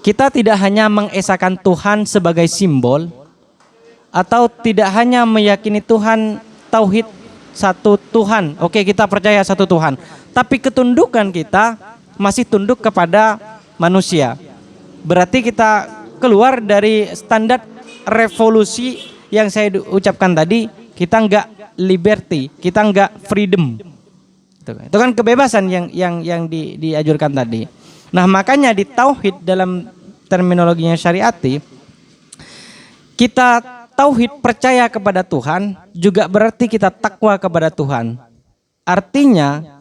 Kita tidak hanya mengesahkan Tuhan sebagai simbol, atau tidak hanya meyakini Tuhan, tauhid satu Tuhan. Oke, kita percaya satu Tuhan, tapi ketundukan kita masih tunduk kepada manusia. Berarti kita keluar dari standar revolusi yang saya ucapkan tadi. Kita enggak liberty, kita enggak freedom. Itu kan kebebasan yang diajurkan tadi. Nah, makanya di tauhid dalam terminologinya syariati, kita tauhid percaya kepada Tuhan juga berarti kita takwa kepada Tuhan. Artinya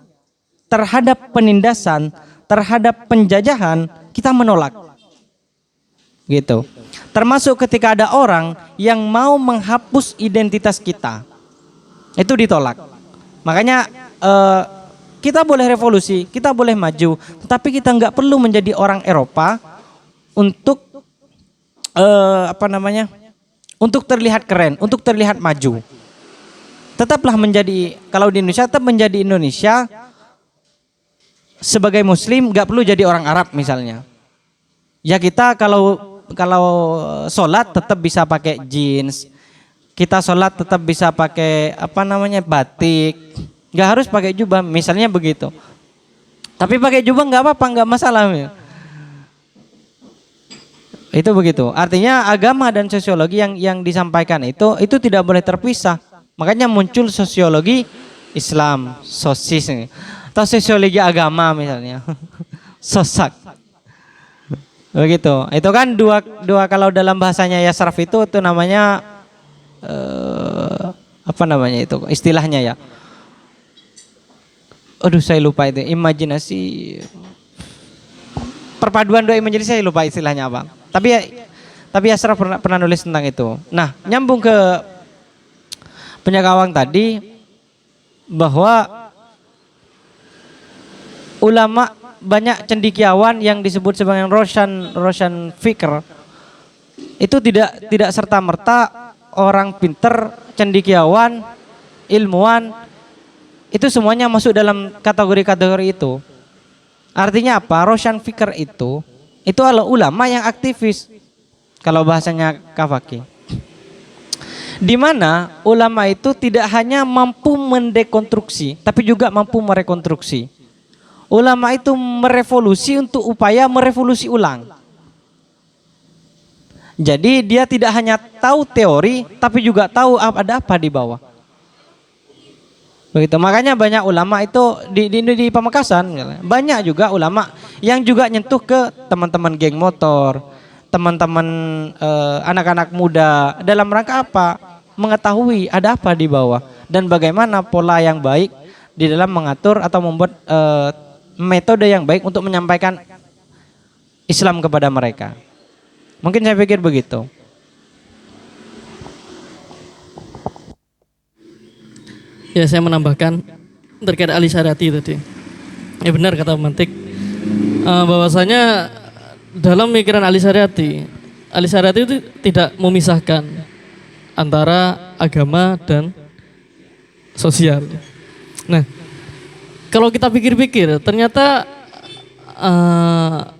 terhadap penindasan, terhadap penjajahan kita menolak. Gitu. Termasuk ketika ada orang yang mau menghapus identitas kita, itu ditolak. Makanya kita boleh revolusi, kita boleh maju, tetapi kita nggak perlu menjadi orang Eropa untuk untuk terlihat keren, untuk terlihat maju. Tetaplah menjadi, kalau di Indonesia tetap menjadi Indonesia. Sebagai Muslim nggak perlu jadi orang Arab misalnya. Ya kita kalau sholat tetap bisa pakai jeans, kita sholat tetap bisa pakai batik. Nggak harus pakai jubah, misalnya begitu. Tapi pakai jubah nggak apa-apa, nggak masalah. Itu begitu. Artinya agama dan sosiologi yang disampaikan itu tidak boleh terpisah. Makanya muncul sosiologi Islam, sosis, atau sosiologi agama misalnya, sosak. Begitu. Itu kan dua kalau dalam bahasanya Yasraf itu namanya itu istilahnya ya. Aduh, saya lupa itu. Imajinasi, perpaduan dua imajinasi, saya lupa istilahnya apa. Tapi Yasraf pernah nulis tentang itu. Nah, nyambung ke penyakawang tadi, bahwa ulama banyak cendekiawan yang disebut sebagai Roshan Fikr. Itu tidak serta-merta orang pinter, cendekiawan, ilmuwan, itu semuanya masuk dalam kategori-kategori itu. Artinya apa? Roshan Fikr itu adalah ulama yang aktivis. Kalau bahasanya Kafaki, di mana ulama itu tidak hanya mampu mendekonstruksi, tapi juga mampu merekonstruksi. Ulama itu merevolusi untuk upaya merevolusi ulang. Jadi dia tidak hanya tahu teori, tapi juga tahu ada apa di bawah. Begitu. Makanya banyak ulama itu di Pamekasan, banyak juga ulama yang juga nyentuh ke teman-teman geng motor, teman-teman anak-anak muda, dalam rangka apa? Mengetahui ada apa di bawah dan bagaimana pola yang baik di dalam mengatur atau membuat metode yang baik untuk menyampaikan Islam kepada mereka. Mungkin saya pikir begitu. Ya, saya menambahkan terkait Ali Syariati tadi. Ya benar kata Mantik. Bahwasanya dalam pemikiran Ali Syariati itu tidak memisahkan antara agama dan sosial. Nah, kalau kita pikir-pikir, ternyata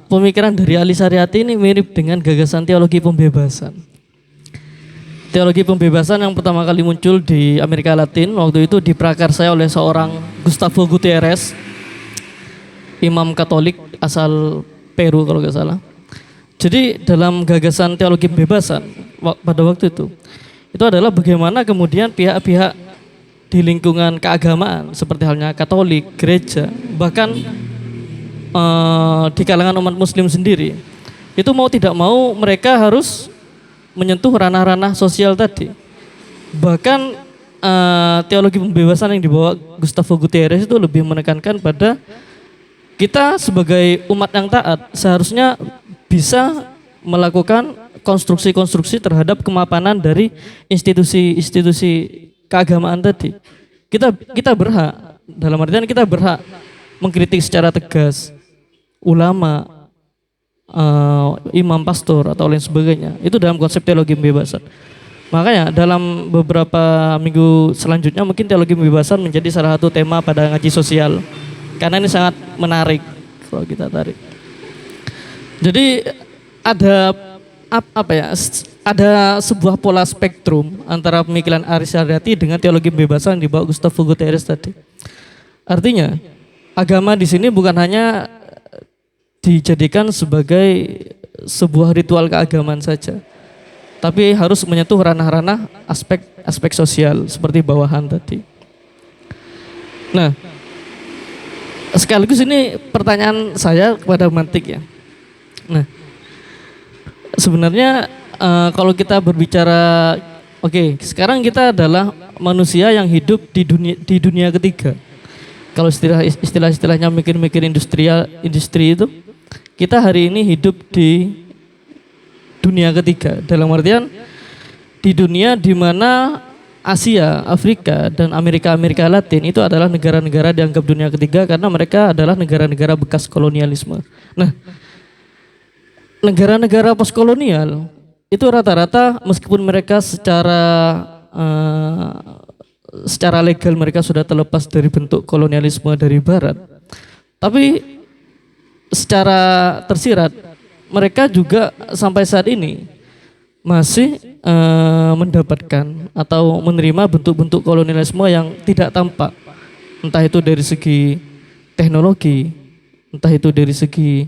pemikiran dari Ali Syariati ini mirip dengan gagasan teologi pembebasan. Teologi pembebasan yang pertama kali muncul di Amerika Latin, waktu itu diprakarsai oleh seorang Gustavo Gutierrez, imam Katolik asal Peru kalau nggak salah. Jadi dalam gagasan teologi pembebasan pada waktu itu adalah bagaimana kemudian pihak-pihak di lingkungan keagamaan seperti halnya Katolik, gereja, bahkan di kalangan umat Muslim sendiri, itu mau tidak mau mereka harus menyentuh ranah-ranah sosial tadi. Bahkan teologi pembebasan yang dibawa Gustavo Gutierrez itu lebih menekankan pada kita sebagai umat yang taat seharusnya bisa melakukan konstruksi-konstruksi terhadap kemapanan dari institusi-institusi keagamaan tadi. Kita berhak, dalam artian kita berhak mengkritik secara tegas ulama, imam, pastor atau lain sebagainya. Itu dalam konsep teologi pembebasan. Makanya dalam beberapa minggu selanjutnya mungkin teologi pembebasan menjadi salah satu tema pada ngaji sosial. Karena ini sangat menarik kalau kita tarik. Jadi ada ada sebuah pola spektrum antara pemikiran Ali Syariati dengan teologi pembebasan di bawah Gustavo Gutierrez tadi. Artinya agama di sini bukan hanya dijadikan sebagai sebuah ritual keagamaan saja, tapi harus menyentuh ranah-ranah aspek sosial seperti bawahan tadi. Nah, sekaligus ini pertanyaan saya kepada Mantik ya. Nah, sebenarnya kalau kita berbicara, oke, sekarang kita adalah manusia yang hidup di dunia ketiga. Kalau istilahnya mikir industri itu, kita hari ini hidup di dunia ketiga. Dalam artian di dunia di mana Asia, Afrika, dan Amerika Latin itu adalah negara-negara dianggap dunia ketiga karena mereka adalah negara-negara bekas kolonialisme. Nah, negara-negara postkolonial itu rata-rata meskipun mereka secara legal mereka sudah terlepas dari bentuk kolonialisme dari barat, tapi secara tersirat mereka juga sampai saat ini masih mendapatkan atau menerima bentuk-bentuk kolonialisme yang tidak tampak, entah itu dari segi teknologi, entah itu dari segi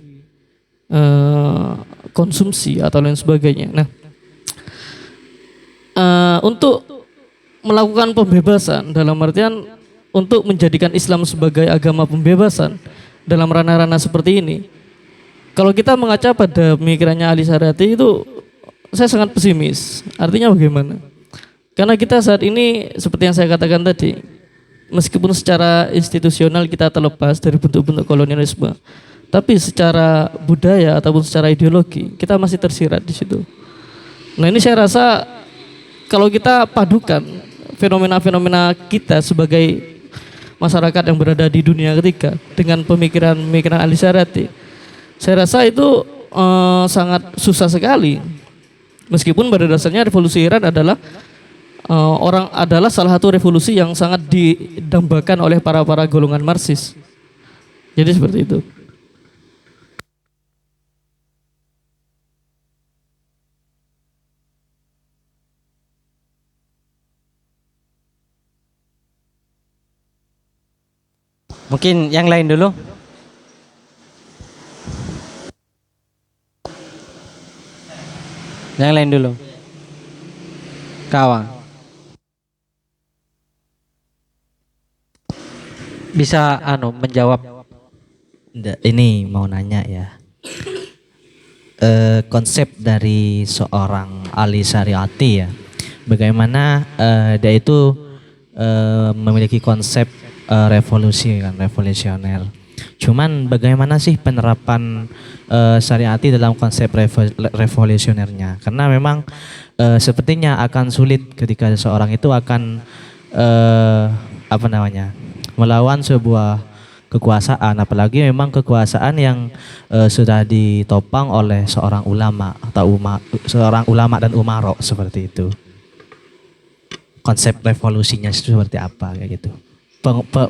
konsumsi atau lain sebagainya. Nah, untuk melakukan pembebasan dalam artian untuk menjadikan Islam sebagai agama pembebasan dalam ranah-ranah seperti ini, kalau kita mengaca pada pemikirannya Ali Syariati itu saya sangat pesimis. Artinya bagaimana? Karena kita saat ini seperti yang saya katakan tadi, meskipun secara institusional kita terlepas dari bentuk-bentuk kolonialisme, tapi secara budaya ataupun secara ideologi kita masih tersirat di situ. Nah, ini saya rasa kalau kita padukan fenomena-fenomena kita sebagai masyarakat yang berada di dunia ketiga dengan pemikiran Ali Syariati, saya rasa itu sangat susah sekali. Meskipun pada dasarnya revolusi Iran adalah salah satu revolusi yang sangat didambakan oleh para golongan Marxis. Jadi seperti itu. Mungkin yang lain dulu. Yang lain dulu. Kawan. Bisa menjawab. Ini mau nanya ya. Konsep dari seorang Ali Syariati ya. Bagaimana dia itu memiliki konsep revolusioner. Cuman bagaimana sih penerapan syariati dalam konsep revolusionernya? Karena memang sepertinya akan sulit ketika seorang itu akan melawan sebuah kekuasaan, apalagi memang kekuasaan yang sudah ditopang oleh seorang ulama atau seorang ulama dan umaro seperti itu. Konsep revolusinya seperti apa kayak gitu?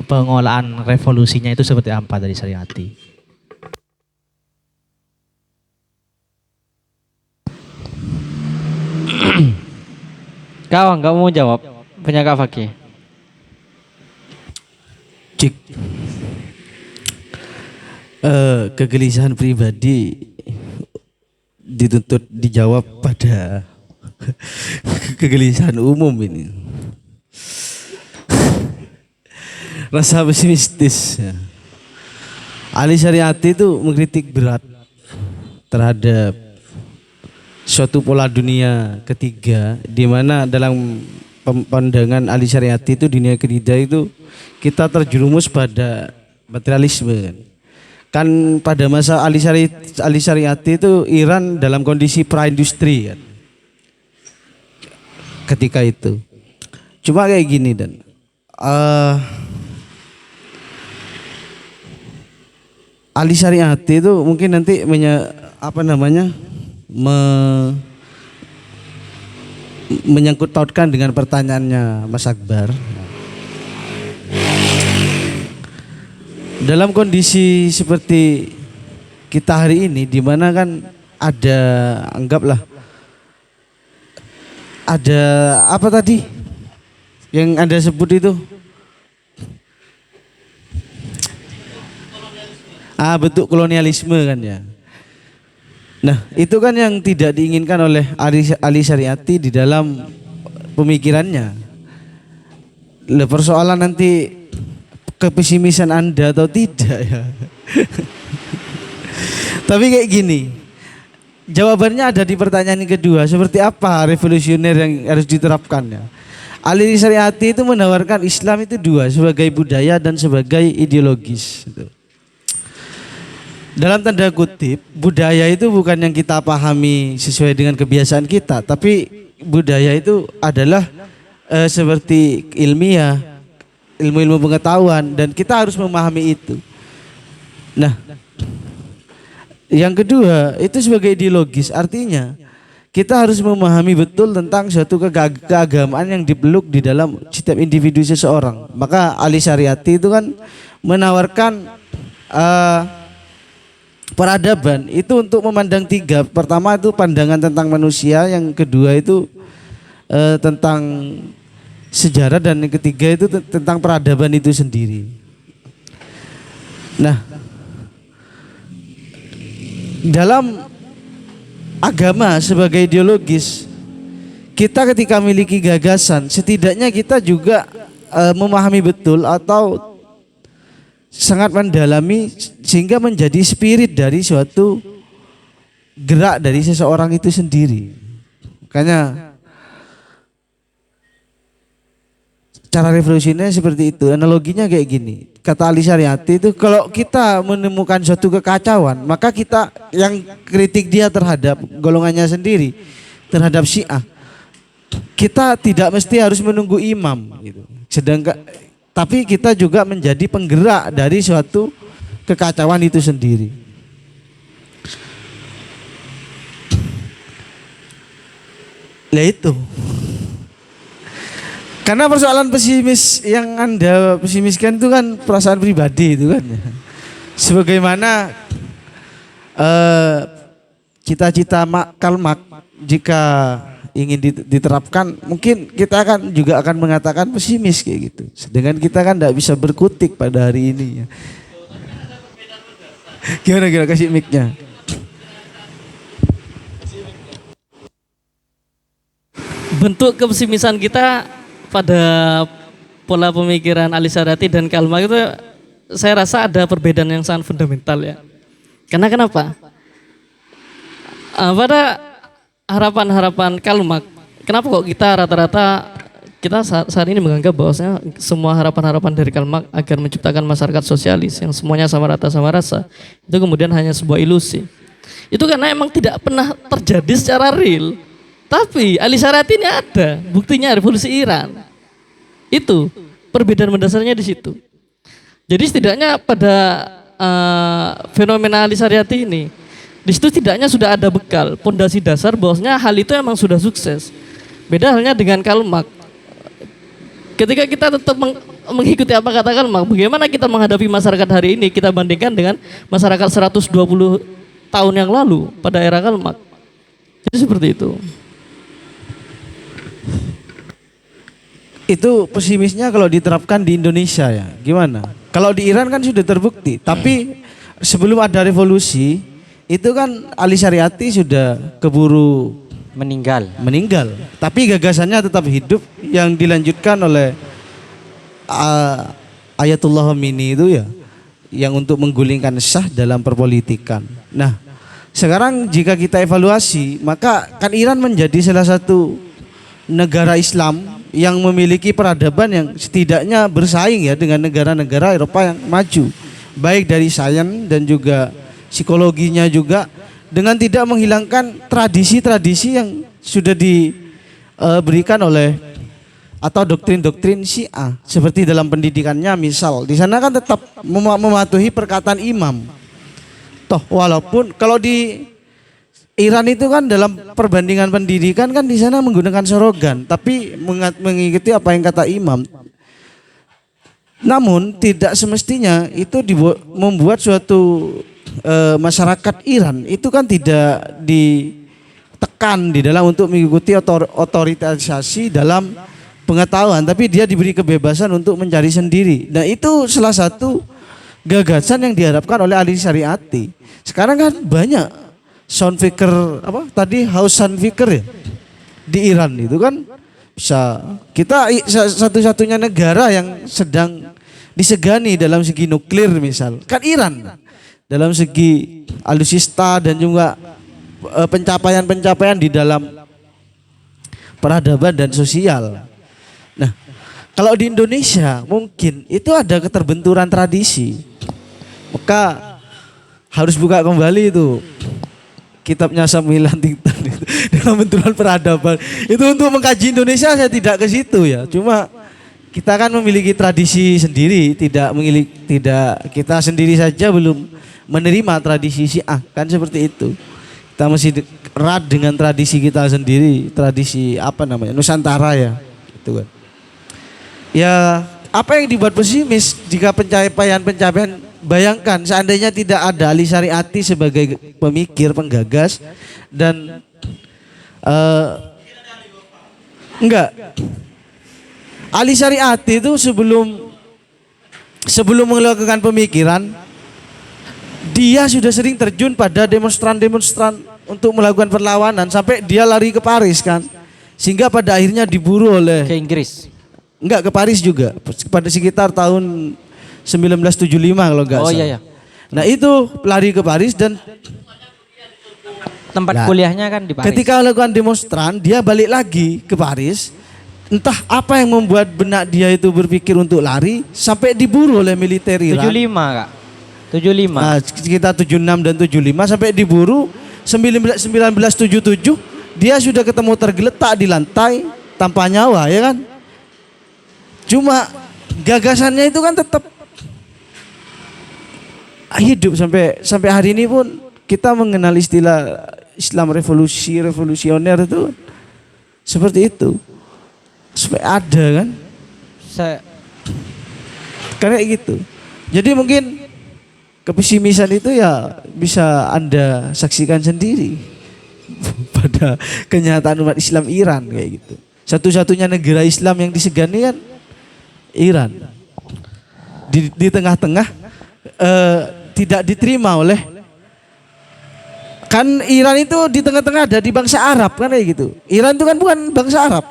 Pengolahan revolusinya itu seperti apa dari syariati? Kau nggak mau jawab, punya Kak Fakih. Cik. Kegelisahan pribadi dituntut dijawab pada kegelisahan umum ini. Rasa pesimistis. Ali Syariati itu mengkritik berat terhadap suatu pola dunia ketiga, di mana dalam pandangan Ali Syariati itu dunia ketiga itu kita terjerumus pada materialisme kan pada masa Ali Syariati itu Iran dalam kondisi pra-industri kan ketika itu. Cuma kayak gini dan Ali Syariati itu mungkin nanti menyangkut tautkan dengan pertanyaannya Mas Akbar. Dalam kondisi seperti kita hari ini, di mana kan ada, anggaplah ada apa tadi yang Anda sebut itu? Bentuk kolonialisme kan ya. Nah, itu kan yang tidak diinginkan oleh Ali Syariati di dalam pemikirannya. Persoalan nanti kepesimisan Anda atau tidak ya. Tapi kayak gini, jawabannya ada di pertanyaan yang kedua, seperti apa revolusioner yang harus diterapkan ya. Ali Syariati itu menawarkan Islam itu dua, sebagai budaya dan sebagai ideologis. Dalam tanda kutip, budaya itu bukan yang kita pahami sesuai dengan kebiasaan kita, tapi budaya itu adalah seperti ilmiah, ilmu-ilmu pengetahuan, dan kita harus memahami itu. Nah, yang kedua itu sebagai ideologis, artinya kita harus memahami betul tentang suatu keagamaan yang dipeluk di dalam setiap individu seseorang. Maka Ali Syariati itu kan menawarkan peradaban itu untuk memandang tiga. Pertama itu pandangan tentang manusia, yang kedua itu tentang sejarah, dan yang ketiga itu tentang peradaban itu sendiri. Nah, dalam agama sebagai ideologis, kita ketika memiliki gagasan, setidaknya kita juga memahami betul atau sangat mendalami sehingga menjadi spirit dari suatu gerak dari seseorang itu sendiri. Makanya cara revolusinya seperti itu. Analoginya kayak gini. Kata Ali Syariati itu, kalau kita menemukan suatu kekacauan, maka kita yang kritik dia terhadap golongannya sendiri, terhadap Syiah, kita tidak mesti harus menunggu imam gitu. Sedangkan tapi kita juga menjadi penggerak dari suatu kekacauan itu sendiri. Lah itu. Karena persoalan pesimis yang Anda pesimiskan itu kan perasaan pribadi itu kan. Sebagaimana cita-cita Karl Marx jika ingin diterapkan, mungkin kita akan mengatakan pesimis kayak gitu. Sedangkan kita kan tidak bisa berkutik pada hari ini ya. Gimana kasih mic-nya? Bentuk kepesimisan kita pada pola pemikiran Ali Syariati dan Karl Marx itu, saya rasa ada perbedaan yang sangat fundamental ya. Karena kenapa? Pada harapan-harapan Karl Marx, kenapa kok kita rata-rata kita saat ini menganggap bahwasanya semua harapan-harapan dari Karl Marx agar menciptakan masyarakat sosialis yang semuanya sama rata sama rasa itu kemudian hanya sebuah ilusi. Itu karena emang tidak pernah terjadi secara real. Tapi Ali Syariati ini ada, buktinya revolusi Iran. Itu perbedaan mendasarnya di situ. Jadi setidaknya pada fenomena Ali Syariati ini, di situ setidaknya sudah ada bekal, pondasi dasar bahwasanya hal itu emang sudah sukses. Beda halnya dengan Karl Marx. Ketika kita tetap mengikuti apa kata Karl Marx, bagaimana kita menghadapi masyarakat hari ini kita bandingkan dengan masyarakat 120 tahun yang lalu pada era Karl Marx. Jadi seperti itu. Itu pesimisnya kalau diterapkan di Indonesia ya, gimana? Kalau di Iran kan sudah terbukti, tapi sebelum ada revolusi itu kan Ali Syariati sudah keburu meninggal. Tapi gagasannya tetap hidup yang dilanjutkan oleh Ayatullah Khomeini itu ya, yang untuk menggulingkan Syah dalam perpolitikan. Nah, sekarang jika kita evaluasi, maka kan Iran menjadi salah satu negara Islam yang memiliki peradaban yang setidaknya bersaing ya dengan negara-negara Eropa yang maju, baik dari sains dan juga psikologinya juga, dengan tidak menghilangkan tradisi-tradisi yang sudah diberikan oleh atau doktrin-doktrin Syiah seperti dalam pendidikannya. Misal di sana kan tetap mematuhi perkataan imam. Toh walaupun kalau di Iran itu kan dalam perbandingan pendidikan kan di sana menggunakan sorogan, tapi mengikuti apa yang kata imam. Namun tidak semestinya itu membuat suatu masyarakat Iran itu kan tidak ditekan di dalam untuk mengikuti otorisasi dalam pengetahuan, tapi dia diberi kebebasan untuk mencari sendiri. Nah, itu salah satu gagasan yang diharapkan oleh Ali Syariati. Sekarang kan banyak sound fikir house sound fikir ya di Iran itu kan bisa kita satu-satunya negara yang sedang disegani dalam segi nuklir misal kan Iran, dalam segi alutsista dan juga pencapaian-pencapaian di dalam peradaban dan sosial. Nah, kalau di Indonesia mungkin itu ada keterbenturan tradisi, maka harus buka kembali itu kitabnya Samuel Huntington itu, dalam benturan peradaban. Itu untuk mengkaji Indonesia saya tidak ke situ ya. Cuma kita kan memiliki tradisi sendiri, tidak kita sendiri saja belum menerima tradisi Syiah kan seperti itu. Kita masih erat dengan tradisi kita sendiri, tradisi Nusantara ya, gitu kan. Ya, apa yang dibuat pesimis jika pencapaian bayangkan seandainya tidak ada Ali Syariati sebagai pemikir, penggagas dan Ali Syariati itu sebelum melakukan pemikiran dia sudah sering terjun pada demonstran-demonstran untuk melakukan perlawanan sampai dia lari ke Paris kan, sehingga pada akhirnya diburu oleh Ke Inggris. ke Paris juga pada sekitar tahun 1975 kalau enggak salah. Oh iya. Nah itu lari ke Paris dan Tempat kuliahnya kan di Paris. ketika melakukan demonstran dia balik lagi ke Paris. Entah apa yang membuat benak dia itu berpikir untuk lari sampai diburu oleh militer Iran. 75 Kak. 75. Nah, sekitar 76 dan 75 sampai diburu 1977 dia sudah ketemu tergeletak di lantai tanpa nyawa ya kan. Cuma gagasannya itu kan tetap hidup sampai hari ini pun kita mengenal istilah Islam revolusioner itu seperti itu. Supaya ada kan. Kayak gitu. Jadi mungkin kepesimisan itu ya bisa Anda saksikan sendiri pada kenyataan umat Islam Iran kayak gitu. Satu-satunya negara Islam yang disegani kan Iran. Di tengah-tengah tidak diterima oleh kan Iran itu di tengah-tengah ada di bangsa Arab kan kayak gitu. Iran itu kan bukan bangsa Arab.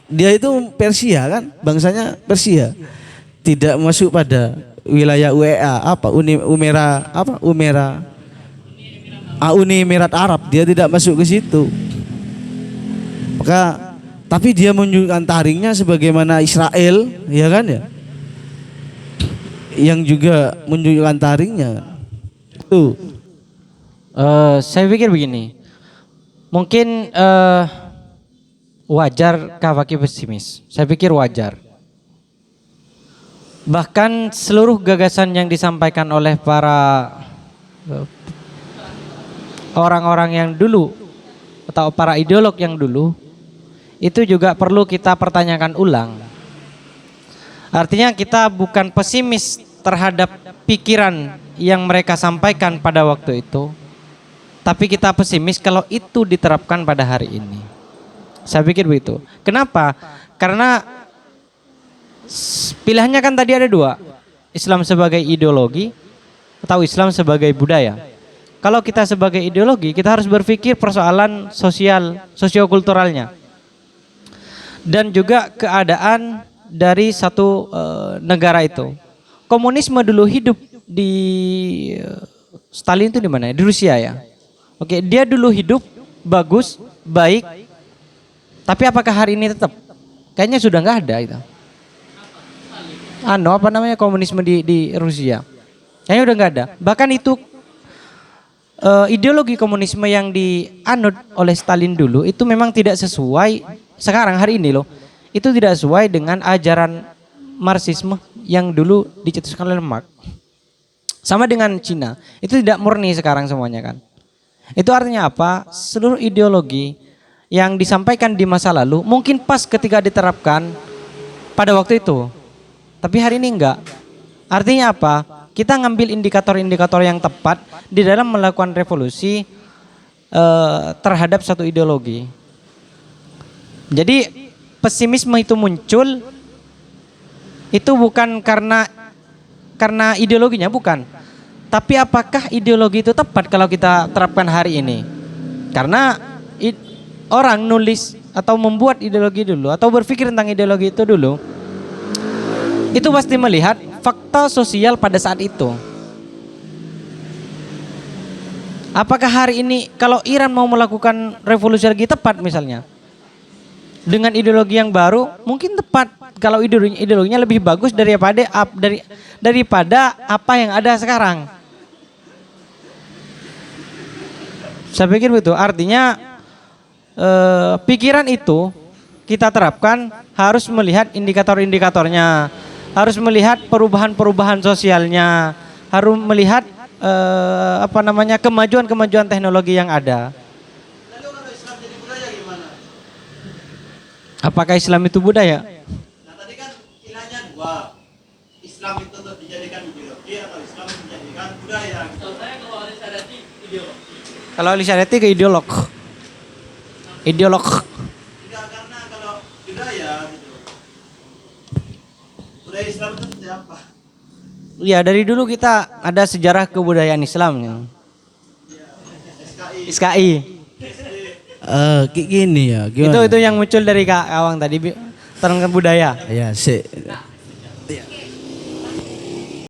Dia itu Persia kan, bangsanya Persia. Tidak masuk pada wilayah UEA Uni Emirat Arab, dia tidak masuk ke situ. Maka Tapi dia menunjukkan taringnya sebagaimana Israel, ya kan ya? Yang juga menunjukkan taringnya. Tuh. Saya pikir begini, mungkin wajar Kawaki pesimis. Saya pikir wajar. Bahkan seluruh gagasan yang disampaikan oleh para orang-orang yang dulu atau para ideolog yang dulu itu juga perlu kita pertanyakan ulang. Artinya kita bukan pesimis terhadap pikiran yang mereka sampaikan pada waktu itu, tapi kita pesimis kalau itu diterapkan pada hari ini. Saya pikir begitu. Kenapa? Karena pilihannya kan tadi ada dua, Islam sebagai ideologi atau Islam sebagai budaya. Kalau kita sebagai ideologi, kita harus berpikir persoalan sosial, sosiokulturalnya, dan juga keadaan dari satu negara itu. Komunisme dulu hidup di Stalin itu di mana ya? Di Rusia ya. Oke, dia dulu hidup bagus, baik. Tapi apakah hari ini tetap? Kayaknya sudah nggak ada itu. Apa namanya komunisme di Rusia? Kayaknya udah nggak ada. Bahkan itu ideologi komunisme yang dianut oleh Stalin dulu itu memang tidak sesuai sekarang hari ini loh. Itu tidak sesuai dengan ajaran Marxisme yang dulu dicetuskan oleh Marx. Sama dengan Cina, itu tidak murni sekarang semuanya kan. Itu artinya apa? Seluruh ideologi yang disampaikan di masa lalu mungkin pas ketika diterapkan pada waktu itu. Tapi hari ini enggak. Artinya apa? Kita ngambil indikator-indikator yang tepat di dalam melakukan revolusi terhadap satu ideologi. Jadi pesimisme itu muncul itu bukan karena ideologinya, bukan. Tapi apakah ideologi itu tepat kalau kita terapkan hari ini? Karena orang nulis atau membuat ideologi dulu atau berpikir tentang ideologi itu dulu, itu pasti melihat fakta sosial pada saat itu. Apakah hari ini kalau Iran mau melakukan revolusi lagi tepat misalnya? Dengan ideologi yang baru mungkin tepat kalau ideologinya lebih bagus daripada apa yang ada sekarang. Saya pikir begitu. Artinya pikiran itu kita terapkan harus melihat indikator-indikatornya, harus melihat perubahan-perubahan sosialnya, harus melihat kemajuan-kemajuan teknologi yang ada. Apakah Islam itu budaya? Nah tadi kan pilihannya dua, Islam itu tetap dijadikan ideologi atau Islam dijadikan budaya. Kalau Ali Syariati ke ideolog. Tidak, karena kalau budaya gitu, budaya Islam itu seperti apa? Iya, dari dulu kita ada sejarah kebudayaan Islam ya. SKI. Kayak gini ya, gimana? Itu yang muncul dari Kak Awang tadi tentang budaya. Ya,